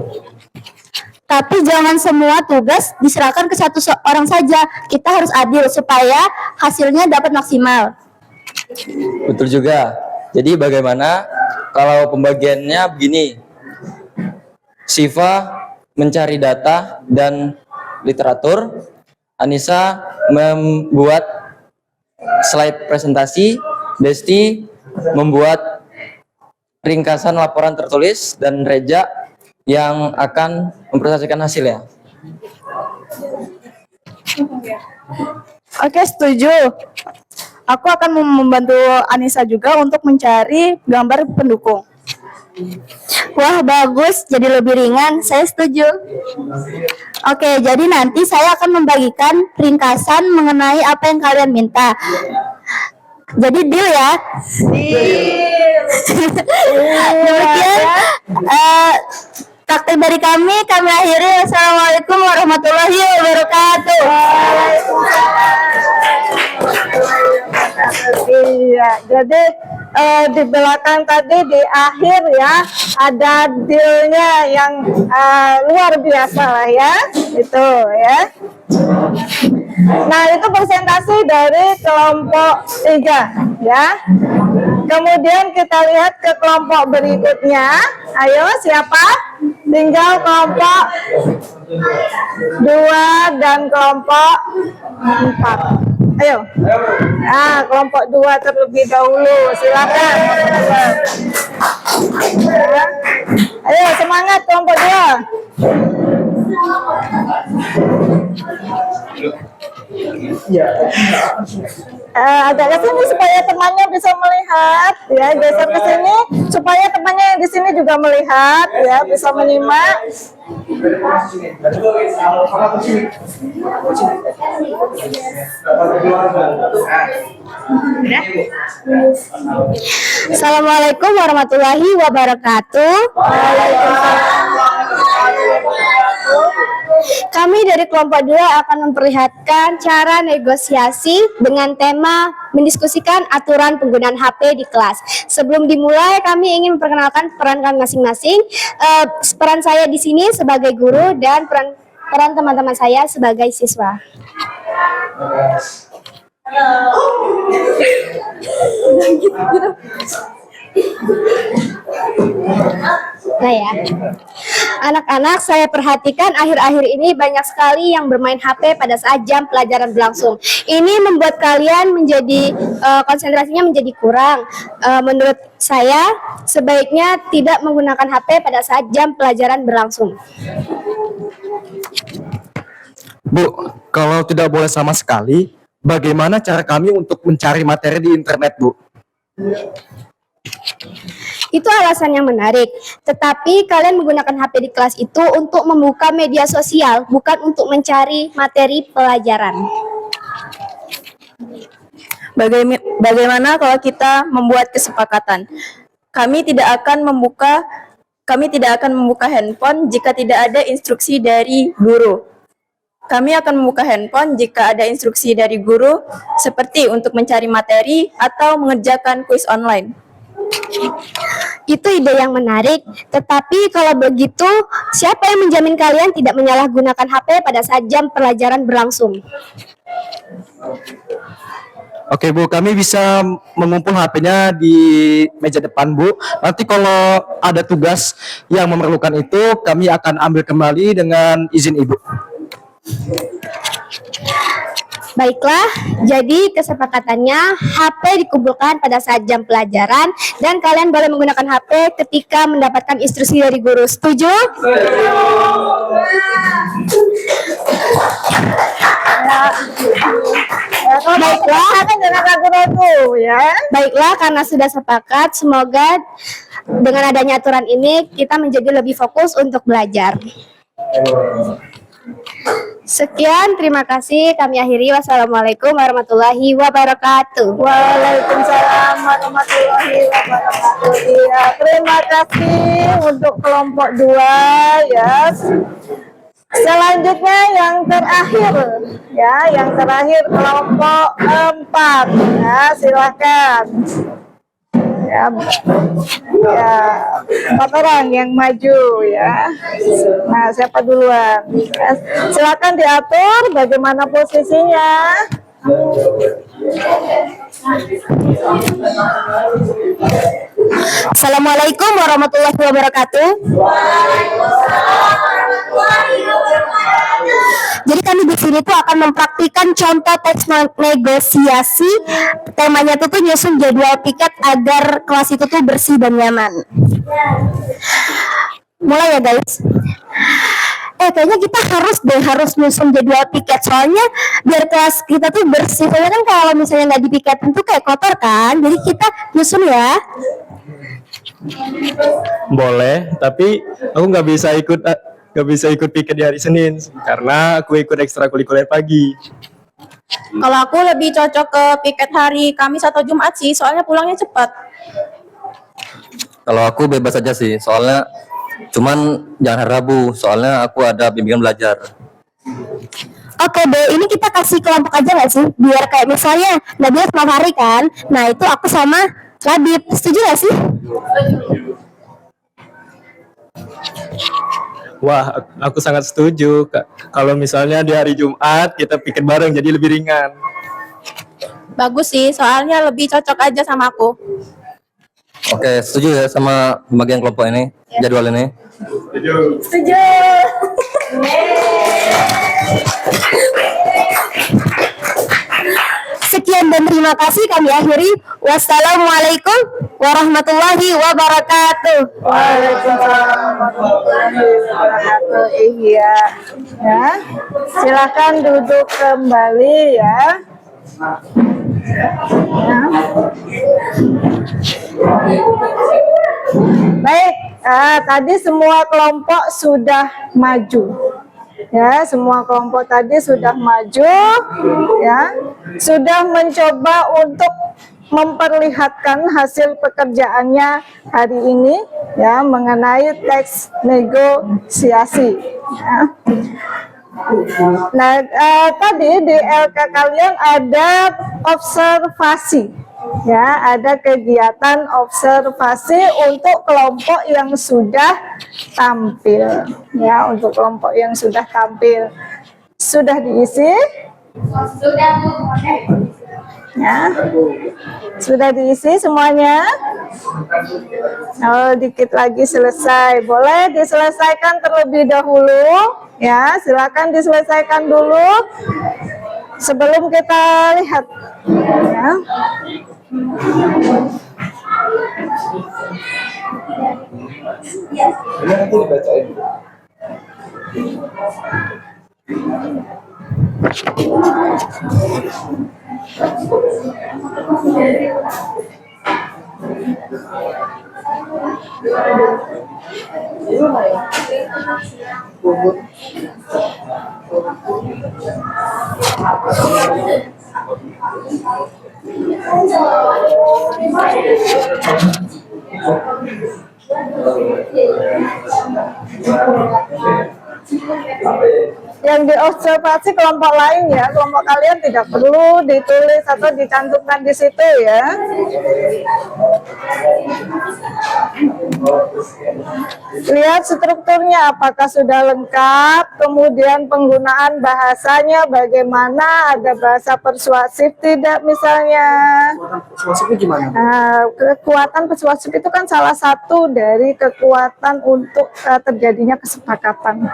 S4: Tapi jangan semua tugas diserahkan ke satu orang saja. Kita harus adil supaya hasilnya dapat maksimal.
S9: Betul juga. Jadi bagaimana kalau pembagiannya begini? Siva mencari data dan literatur. Anissa membuat slide presentasi. Desti membuat ringkasan laporan tertulis, dan Reja yang akan mempresentasikan hasilnya.
S2: Oke, setuju. Aku akan membantu Anissa juga untuk mencari gambar pendukung.
S4: Wah, bagus, jadi lebih ringan. Saya setuju. Oke, jadi nanti saya akan membagikan ringkasan mengenai apa yang kalian minta. Jadi deal ya? Demikian takdir dari kami akhiri. Wassalamualaikum warahmatullahi wabarakatuh.
S1: Iya, jadi di belakang tadi di akhir ya ada dealnya yang luar biasa lah ya, itu ya. Nah, itu presentasi dari kelompok 3 ya. Kemudian kita lihat ke kelompok berikutnya. Ayo, siapa? Tinggal kelompok 2 dan kelompok 4. Ayo. Nah, kelompok 2 terlebih dahulu. Silakan. Ya. Ayo, semangat kelompok 2. Agak ke sini supaya temannya bisa melihat ya, geser ke sini supaya temannya yang di sini juga melihat ya, bisa menyimak.
S4: Assalamualaikum warahmatullahi wabarakatuh. Kami dari kelompok 2 akan memperlihatkan cara negosiasi dengan tema mendiskusikan aturan penggunaan HP di kelas. Sebelum dimulai, kami ingin memperkenalkan peran kami masing-masing. Peran saya di sini sebagai guru dan peran teman-teman saya sebagai siswa. Nah ya, anak-anak, saya perhatikan akhir-akhir ini banyak sekali yang bermain HP pada saat jam pelajaran berlangsung. Ini membuat kalian menjadi konsentrasinya menjadi kurang. Menurut saya, sebaiknya tidak menggunakan HP pada saat jam pelajaran berlangsung.
S6: Bu, kalau tidak boleh sama sekali, bagaimana cara kami untuk mencari materi di internet, Bu?
S4: Itu alasan yang menarik. Tetapi kalian menggunakan HP di kelas itu untuk membuka media sosial, bukan untuk mencari materi pelajaran.
S2: Bagaimana kalau kita membuat kesepakatan? Kami tidak akan membuka handphone jika tidak ada instruksi dari guru. Kami akan membuka handphone jika ada instruksi dari guru, seperti untuk mencari materi atau mengerjakan kuis online.
S4: Itu ide yang menarik, tetapi kalau begitu, siapa yang menjamin kalian tidak menyalahgunakan HP pada saat jam pelajaran berlangsung?
S6: Oke, Bu, kami bisa mengumpul HP-nya di meja depan, Bu. Nanti kalau ada tugas yang memerlukan itu, kami akan ambil kembali dengan izin Ibu.
S4: Baiklah, jadi kesepakatannya HP dikumpulkan pada saat jam pelajaran dan kalian boleh menggunakan HP ketika mendapatkan instruksi dari guru. Setuju? Baiklah,
S1: jangan ragu-ragu ya.
S4: Baiklah, karena sudah sepakat, semoga dengan adanya aturan ini kita menjadi lebih fokus untuk belajar. Sekian, terima kasih. Kami akhiri. Wassalamualaikum warahmatullahi wabarakatuh.
S1: Waalaikumsalam warahmatullahi wabarakatuh. Ya, terima kasih untuk kelompok 2 ya. Selanjutnya yang terakhir ya, yang terakhir kelompok 4 ya, silakan. Ya, 4 orang yang maju ya. Nah, siapa duluan? Ya, silakan diatur bagaimana posisinya.
S4: Assalamualaikum warahmatullahi wabarakatuh. Jadi kami di sini tuh akan mempraktikkan contoh teks negosiasi. Temanya tuh nyusun jadwal piket agar kelas itu tuh bersih dan nyaman. Mulai ya guys. Kayaknya kita harus nyusun jadwal piket, soalnya biar kelas kita tuh bersih. Soalnya kan kalau misalnya nggak dipiketin tuh kayak kotor kan. Jadi kita nyusun ya.
S6: Boleh, tapi aku nggak bisa ikut piket di hari Senin karena aku ikut ekstrakurikuler pagi.
S2: Kalau aku lebih cocok ke piket hari Kamis atau Jumat sih, soalnya pulangnya cepat.
S9: Kalau aku bebas aja sih, soalnya cuman jangan hari Rabu, soalnya aku ada bimbingan belajar.
S4: Oke deh, ini kita kasih kelompok aja nggak sih? Biar kayak misalnya Nabila sama Fahri kan. Nah itu aku sama Labib. Setuju nggak sih?
S6: Wah, aku sangat setuju, Kak. Kalau misalnya di hari Jumat kita piket bareng jadi lebih ringan.
S2: Bagus sih, soalnya lebih cocok aja sama aku.
S9: Oke, setuju ya sama pembagian kelompok ini, jadwal ini.
S4: Setuju. Sekian dan terima kasih kami akhiri. Wassalamualaikum warahmatullahi wabarakatuh.
S1: Waalaikumsalam warahmatullahi wabarakatuh. Iya. Ya. Silakan duduk kembali ya. Ya. Baik, tadi semua kelompok sudah maju. Ya, semua kelompok tadi sudah maju, ya, sudah mencoba untuk memperlihatkan hasil pekerjaannya hari ini, ya, mengenai teks negosiasi. Ya. Nah, tadi di LK kalian ada observasi, ya, ada kegiatan observasi untuk kelompok yang sudah tampil, ya, untuk kelompok yang sudah tampil. Sudah diisi? Ya, sudah diisi semuanya? Oh, dikit lagi selesai. Boleh diselesaikan terlebih dahulu, ya. Silakan diselesaikan dulu sebelum kita lihat, ya. Yang diobservasi kelompok lain, ya, kelompok kalian tidak perlu ditulis atau dicantumkan di situ, ya. Lihat strukturnya apakah sudah lengkap, kemudian penggunaan bahasanya bagaimana, ada bahasa persuasif tidak misalnya.
S6: Persuasifnya gimana?
S1: Kekuatan persuasif itu kan salah satu dari kekuatan untuk terjadinya kesepakatan.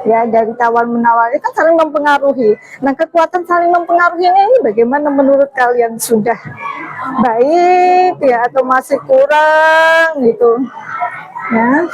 S1: Ya, dari tawar menawar itu kan saling mempengaruhi. Nah, kekuatan saling mempengaruhi ini bagaimana menurut kalian? Sudah baik ya atau masih kurang gitu? Ya.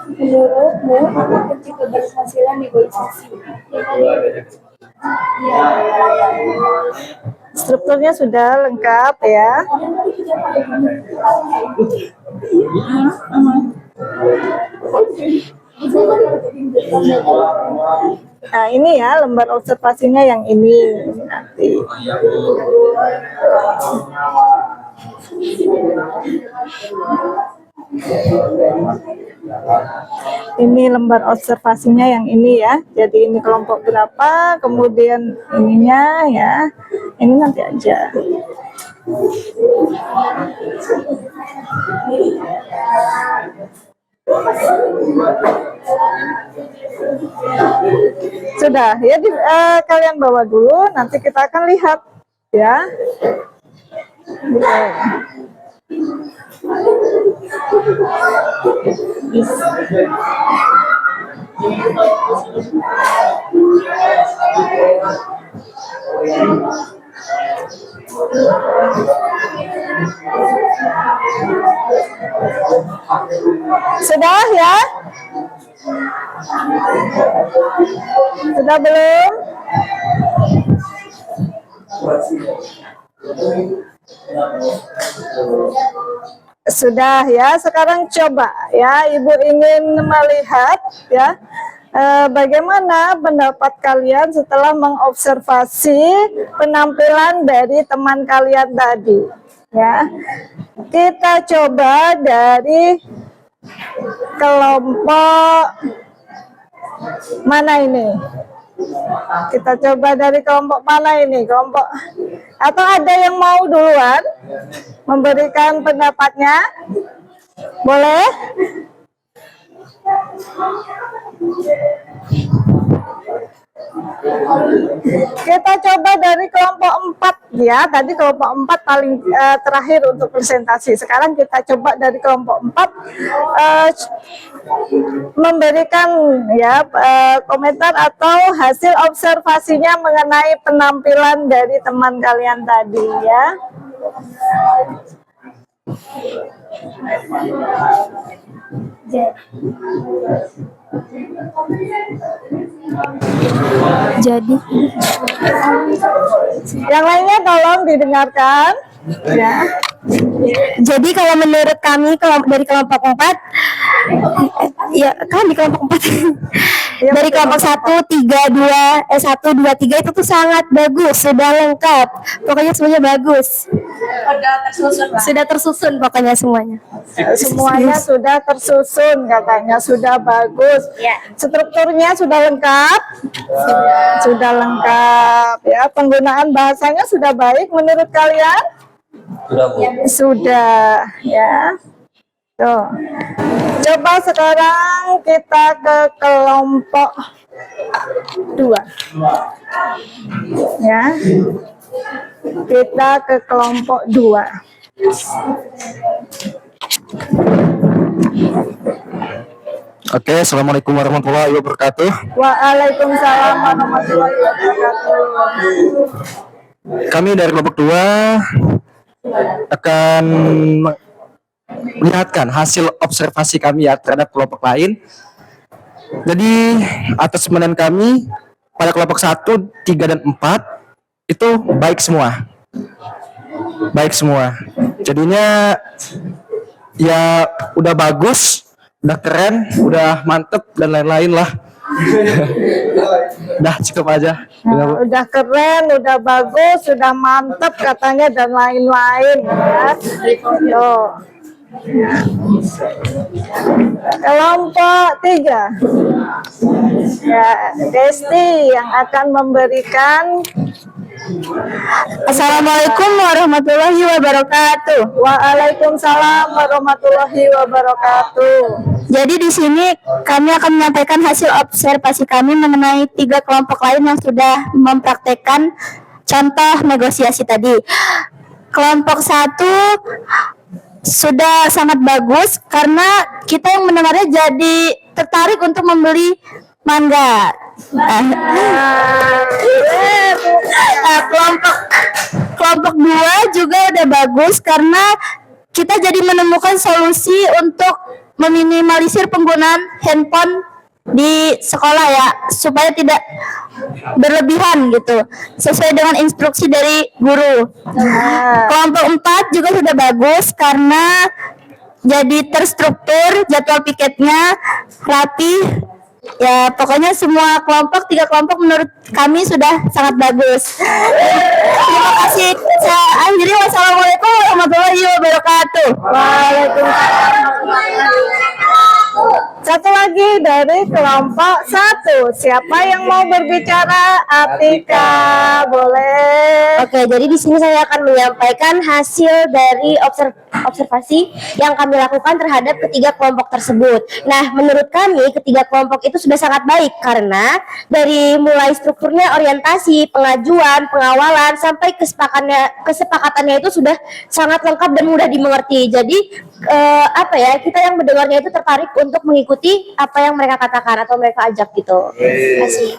S4: Menurutmu, apa kunci keberhasilan negosiasi?
S1: Strukturnya sudah lengkap ya. Nah, ini ya lembar observasinya yang ini nanti. Ini lembar observasinya yang ini ya. Jadi ini kelompok berapa, kemudian ininya ya. Ini nanti aja. Sudah ya, kalian bawa dulu, nanti kita akan lihat ya. Oke. Sudah ya? Sudah belum? Sudah ya, sekarang coba ya, Ibu ingin melihat ya bagaimana pendapat kalian setelah mengobservasi penampilan dari teman kalian tadi ya. Kita coba dari kelompok mana ini? Kita coba dari kelompok mana ini? Kelompok atau ada yang mau duluan memberikan pendapatnya? Boleh? Kita coba dari kelompok 4 ya. Tadi kelompok 4 paling terakhir untuk presentasi. Sekarang kita coba dari kelompok 4 memberikan ya komentar atau hasil observasinya mengenai penampilan dari teman kalian tadi ya.
S4: Jadi
S1: Yang lainnya tolong didengarkan ya.
S4: Jadi kalau menurut kami dari kelompok 4, ya kan di kelompok 4 dari kelompok 1, 3, 2, 1, 2, 3 itu tuh sangat bagus, sudah lengkap, pokoknya semuanya bagus, sudah tersusun pokoknya semuanya.
S1: Semuanya sudah tersusun katanya, sudah bagus. Strukturnya sudah lengkap. Sudah lengkap ya. Penggunaan bahasanya sudah baik menurut kalian?
S9: Sudah, Bu.
S1: Sudah ya. Tuh. Coba sekarang kita ke kelompok 2. Ya. Kita ke kelompok 2.
S6: Oke, assalamualaikum warahmatullahi wabarakatuh.
S1: Waalaikumsalam warahmatullahi wabarakatuh.
S6: Kami dari kelompok 2 akan melihatkan hasil observasi kami ya terhadap kelompok lain. Jadi atas teman kami pada kelompok 1, 3, dan 4 itu baik semua. Baik semua. Jadinya ya udah bagus, udah keren, udah mantep dan lain-lain lah. Udah cukup aja.
S1: Nah, udah keren, udah bagus, sudah mantep katanya dan lain-lain ya. Tuh. Kelompok 3 ya, Desti yang akan memberikan.
S4: Assalamualaikum warahmatullahi wabarakatuh.
S1: Waalaikumsalam warahmatullahi wabarakatuh.
S4: Jadi di sini kami akan menyampaikan hasil observasi kami mengenai 3 kelompok lain yang sudah mempraktekkan contoh negosiasi tadi. Kelompok 1 sudah sangat bagus karena kita yang mendengarnya jadi tertarik untuk membeli mangga. Kelompok 2 juga udah bagus karena kita jadi menemukan solusi untuk meminimalisir penggunaan handphone di sekolah ya, supaya tidak berlebihan gitu, sesuai dengan instruksi dari guru. Kelompok 4 juga sudah bagus karena jadi terstruktur, jadwal piketnya rapi. Ya, pokoknya semua kelompok, 3 kelompok menurut kami sudah sangat bagus. Terima kasih. Saya akhiri, wassalamualaikum warahmatullahi wabarakatuh.
S1: Waalaikumsalam. Satu lagi dari kelompok 1. Siapa yang mau berbicara? Atika, boleh.
S4: Oke, jadi di sini saya akan menyampaikan hasil dari observasi yang kami lakukan terhadap ketiga kelompok tersebut. Nah, menurut kami ketiga kelompok itu sudah sangat baik karena dari mulai strukturnya, orientasi, pengajuan, pengawalan sampai kesepakatannya itu sudah sangat lengkap dan mudah dimengerti. Jadi kita yang mendengarnya itu tertarik untuk mengikuti apa yang mereka katakan atau mereka ajak gitu. Terima kasih.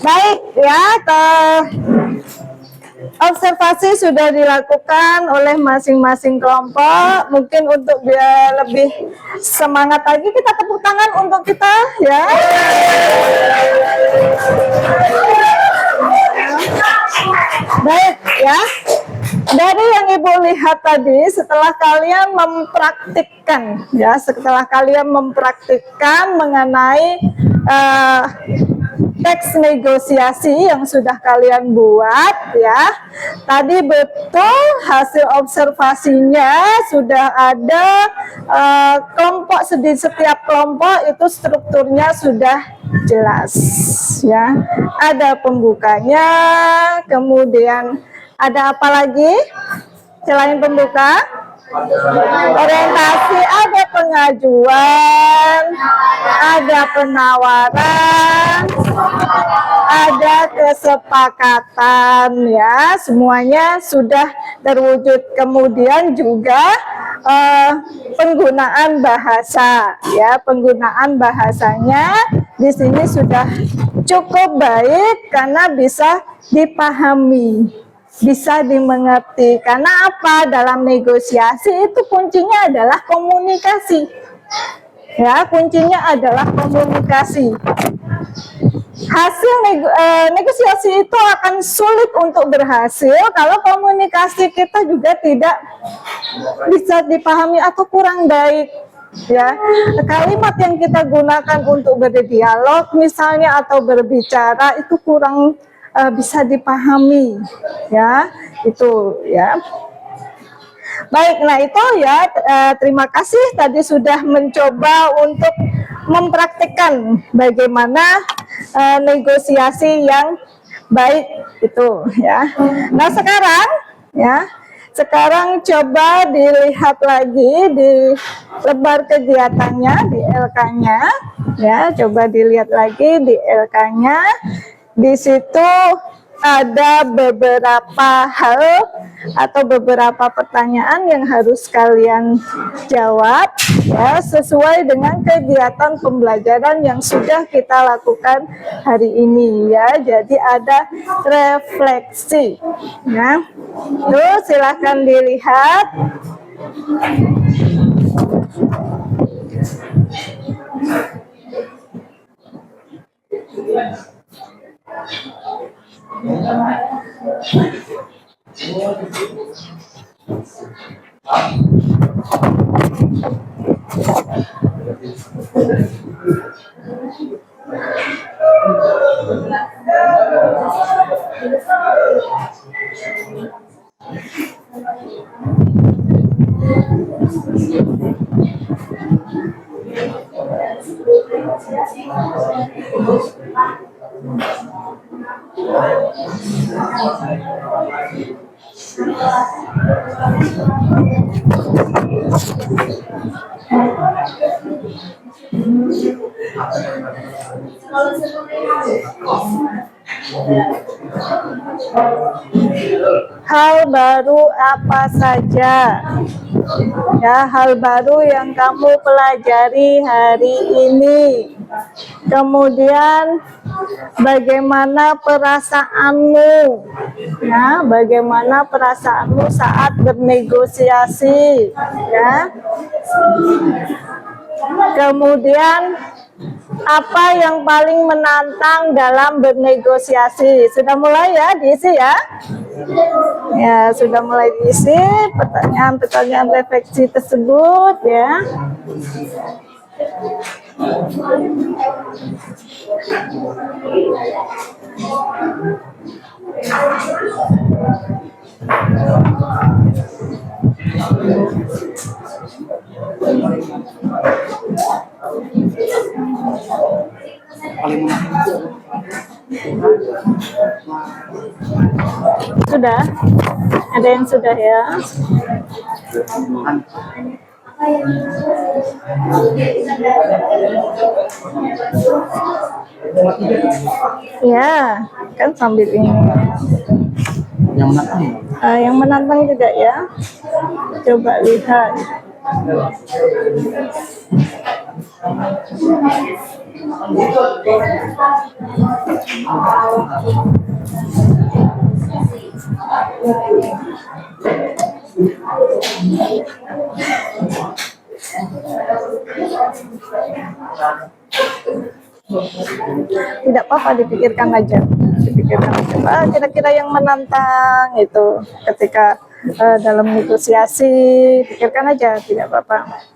S1: Baik ya, observasi sudah dilakukan oleh masing-masing kelompok. Mungkin untuk biar lebih semangat lagi, kita tepuk tangan untuk kita ya. Baik ya. Dari yang Ibu lihat tadi, setelah kalian mempraktikkan mengenai teks negosiasi yang sudah kalian buat ya. Tadi betul hasil observasinya sudah ada kelompok, setiap kelompok itu strukturnya sudah jelas ya. Ada pembukanya, kemudian ada apa lagi selain pembuka? Orientasi, ada pengajuan, ada penawaran, ada kesepakatan ya, semuanya sudah terwujud. Kemudian juga penggunaan bahasa ya, penggunaan bahasanya di sini sudah cukup baik karena bisa dipahami, bisa dimengerti. Karena apa? Dalam negosiasi itu kuncinya adalah komunikasi. Ya, kuncinya adalah komunikasi. Hasil negosiasi itu akan sulit untuk berhasil kalau komunikasi kita juga tidak bisa dipahami atau kurang baik. Ya, kalimat yang kita gunakan untuk berdialog misalnya atau berbicara itu kurang bisa dipahami ya, itu ya. Baik, nah itu ya, terima kasih tadi sudah mencoba untuk mempraktikkan bagaimana negosiasi yang baik itu ya. Nah sekarang coba dilihat lagi di lembar kegiatannya, di LK-nya ya, coba dilihat lagi di LK-nya. Di situ ada beberapa hal atau beberapa pertanyaan yang harus kalian jawab ya, sesuai dengan kegiatan pembelajaran yang sudah kita lakukan hari ini ya. Jadi ada refleksi ya. Tuh, silahkan dilihat. Hal baru apa saja ya, hal baru yang kamu pelajari hari ini. Kemudian bagaimana perasaanmu ya, bagaimana perasaanmu saat bernegosiasi ya. Kemudian apa yang paling menantang dalam bernegosiasi? Sudah mulai ya diisi ya? Ya, sudah mulai diisi pertanyaan-pertanyaan refleksi tersebut ya. Sudah? Ada yang sudah ya? Ya, kan sambil ini. Yang menantang juga ya. Coba lihat. Tidak apa-apa, dipikirkan aja. Dipikirkan aja. Kira-kira yang menantang itu ketika dalam negosiasi, pikirkan aja, tidak apa-apa.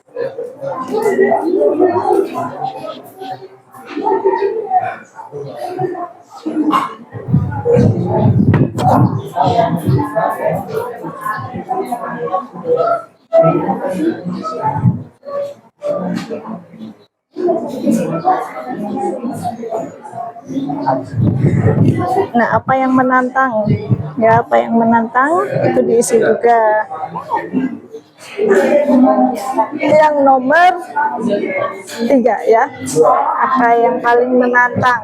S1: Nah, apa yang menantang? Ya, apa yang menantang itu diisi juga. Yang nomor 3 ya, apa yang paling menantang?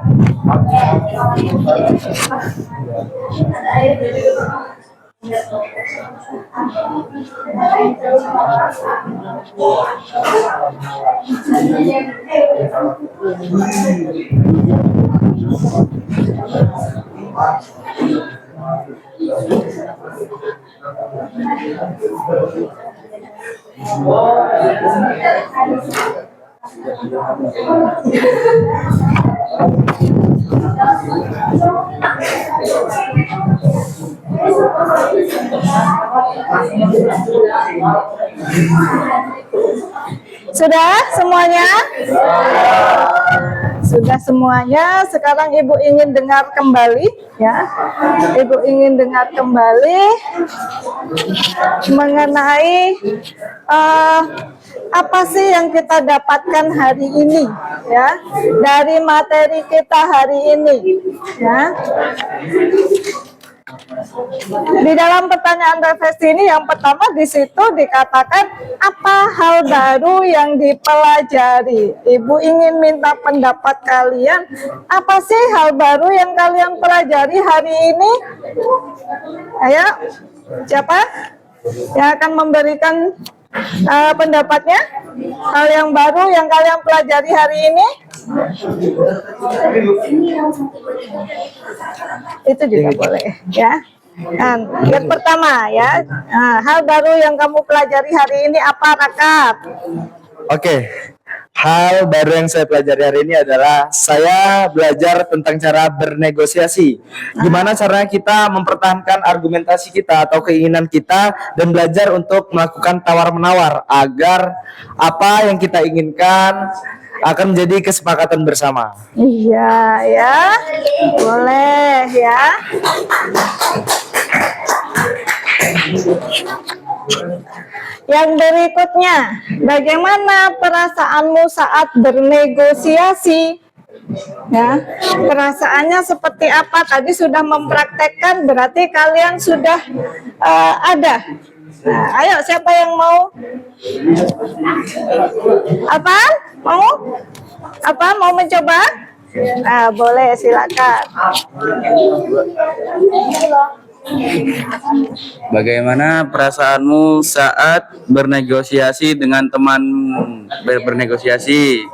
S1: Sudah semuanya? Sudah semuanya. Sekarang Ibu ingin dengar kembali ya. Ibu ingin dengar kembali mengenai apa sih yang kita dapatkan hari ini ya, dari materi kita hari ini ya. Di dalam pertanyaan refleksi ini yang pertama di situ dikatakan apa hal baru yang dipelajari. Ibu ingin minta pendapat kalian, apa sih hal baru yang kalian pelajari hari ini? Ayo, siapa yang akan memberikan pendapatnya? Hal yang baru yang kalian pelajari hari ini? Itu juga boleh ya. Dan yang pertama ya, hal baru yang kamu pelajari hari ini apa, Raka?
S7: Oke, hal baru yang saya pelajari hari ini adalah saya belajar tentang cara bernegosiasi. Gimana caranya kita mempertahankan argumentasi kita atau keinginan kita dan belajar untuk melakukan tawar-menawar agar apa yang kita inginkan akan menjadi kesepakatan bersama.
S1: Iya ya, boleh ya. Yang berikutnya, bagaimana perasaanmu saat bernegosiasi? Ya, perasaannya seperti apa? Tadi sudah mempraktekkan, berarti kalian sudah ada. Nah, ayo, siapa yang mau? Apa? Mau? Apa? Mau mencoba? Nah, boleh, silakan.
S10: Bagaimana perasaanmu saat bernegosiasi dengan teman bernegosiasi?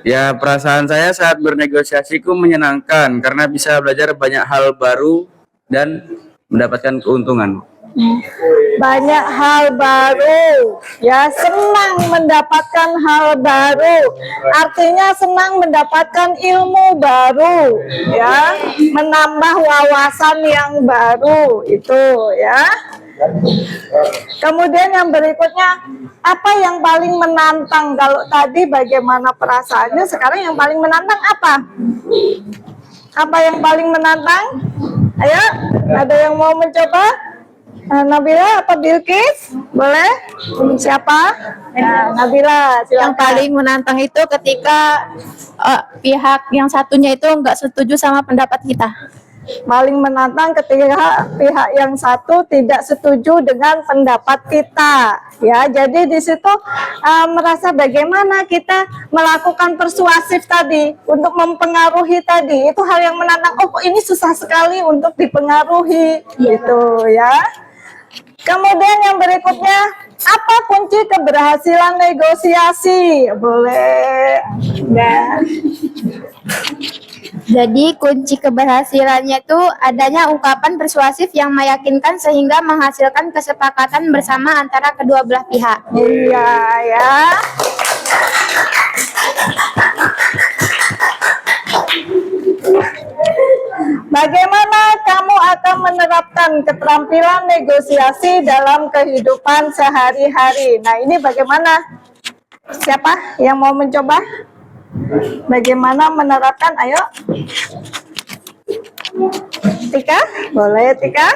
S10: Ya, perasaan saya saat bernegosiasiku menyenangkan karena bisa belajar banyak hal baru dan mendapatkan keuntungan.
S1: Banyak hal baru ya, senang mendapatkan hal baru, artinya senang mendapatkan ilmu baru ya, menambah wawasan yang baru itu ya. Kemudian yang berikutnya, apa yang paling menantang? Kalau tadi bagaimana perasaannya, sekarang yang paling menantang apa? Apa yang paling menantang? Ayo, ada yang mau mencoba? Nabila apa Bilkis? Boleh? Siapa? Nah, Nabila,
S2: Yang
S1: silakan.
S2: paling menantang itu ketika pihak yang satunya itu nggak setuju sama pendapat kita.
S1: Paling menantang ketika pihak yang satu tidak setuju dengan pendapat kita, ya. Jadi di situ merasa bagaimana kita melakukan persuasif tadi untuk mempengaruhi tadi, itu hal yang menantang. Oh, kok ini susah sekali untuk dipengaruhi, gitu ya. Kemudian yang berikutnya, apa kunci keberhasilan negosiasi? Boleh. Nah.
S11: Jadi kunci keberhasilannya itu adanya ungkapan persuasif yang meyakinkan sehingga menghasilkan kesepakatan bersama antara kedua belah pihak.
S1: Iya ya. Bagaimana kamu akan menerapkan keterampilan negosiasi dalam kehidupan sehari-hari? Nah, ini bagaimana? Siapa yang mau mencoba? Bagaimana menerapkan? Ayo. Tika, boleh Tika?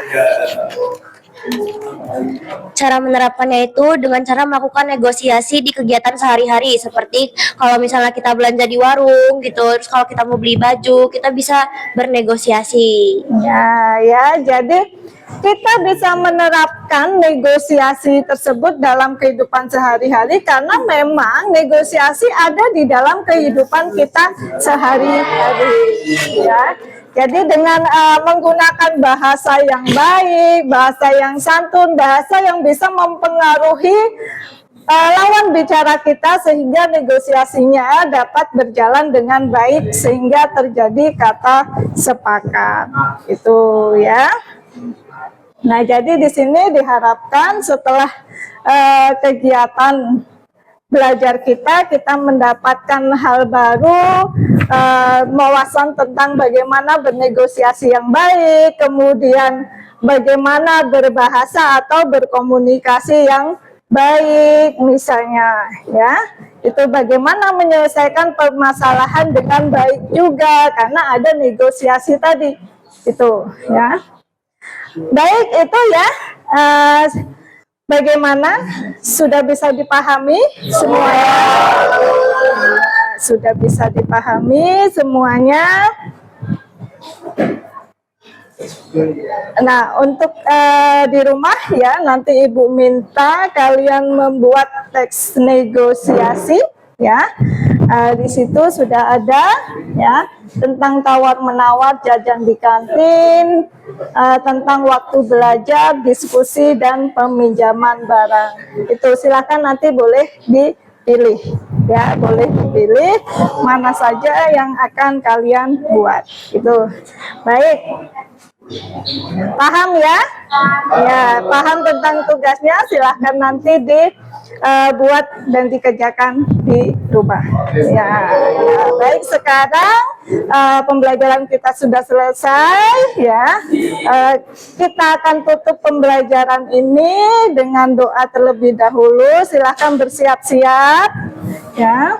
S11: Cara menerapkannya itu dengan cara melakukan negosiasi di kegiatan sehari-hari, seperti kalau misalnya kita belanja di warung gitu, terus kalau kita mau beli baju, kita bisa bernegosiasi.
S1: Ya, jadi kita bisa menerapkan negosiasi tersebut dalam kehidupan sehari-hari karena memang negosiasi ada di dalam kehidupan kita sehari-hari, ya. Jadi dengan menggunakan bahasa yang baik, bahasa yang santun, bahasa yang bisa mempengaruhi lawan bicara kita sehingga negosiasinya dapat berjalan dengan baik sehingga terjadi kata sepakat. Itu ya. Nah, jadi di sini diharapkan setelah kegiatan belajar kita mendapatkan hal baru, wawasan tentang bagaimana bernegosiasi yang baik, kemudian bagaimana berbahasa atau berkomunikasi yang baik misalnya, ya. Itu bagaimana menyelesaikan permasalahan dengan baik juga karena ada negosiasi tadi. Itu, ya. Baik, itu ya. Bagaimana? Sudah bisa dipahami semuanya? Sudah bisa dipahami semuanya? Nah, untuk di rumah ya, nanti Ibu minta kalian membuat teks negosiasi ya. Di situ sudah ada ya tentang tawar-menawar jajan di kantin, tentang waktu belajar, diskusi, dan peminjaman barang. Itu silakan nanti boleh dipilih ya, boleh dipilih mana saja yang akan kalian buat. Itu baik. Paham ya? Ya, paham tentang tugasnya, silahkan nanti dibuat dan dikerjakan di rumah. Ya, baik, sekarang pembelajaran kita sudah selesai ya. Kita akan tutup pembelajaran ini dengan doa terlebih dahulu. Silahkan bersiap-siap ya.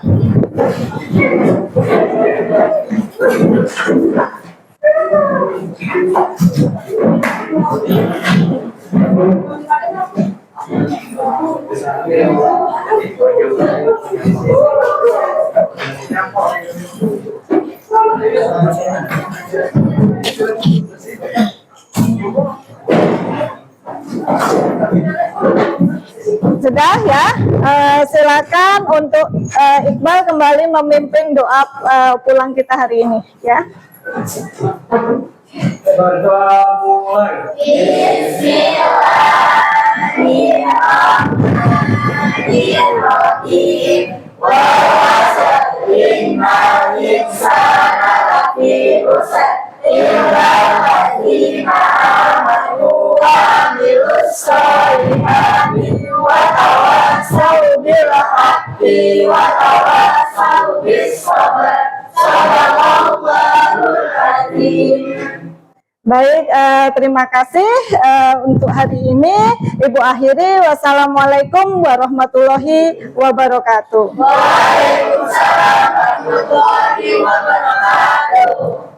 S1: Sudah ya, silakan untuk Iqbal kembali memimpin doa pulang kita hari ini ya.
S3: Berdoa mulai.
S1: Baik, terima kasih untuk hari ini. Ibu akhiri, wassalamualaikum warahmatullahi wabarakatuh.
S11: Waalaikumsalam warahmatullahi wabarakatuh.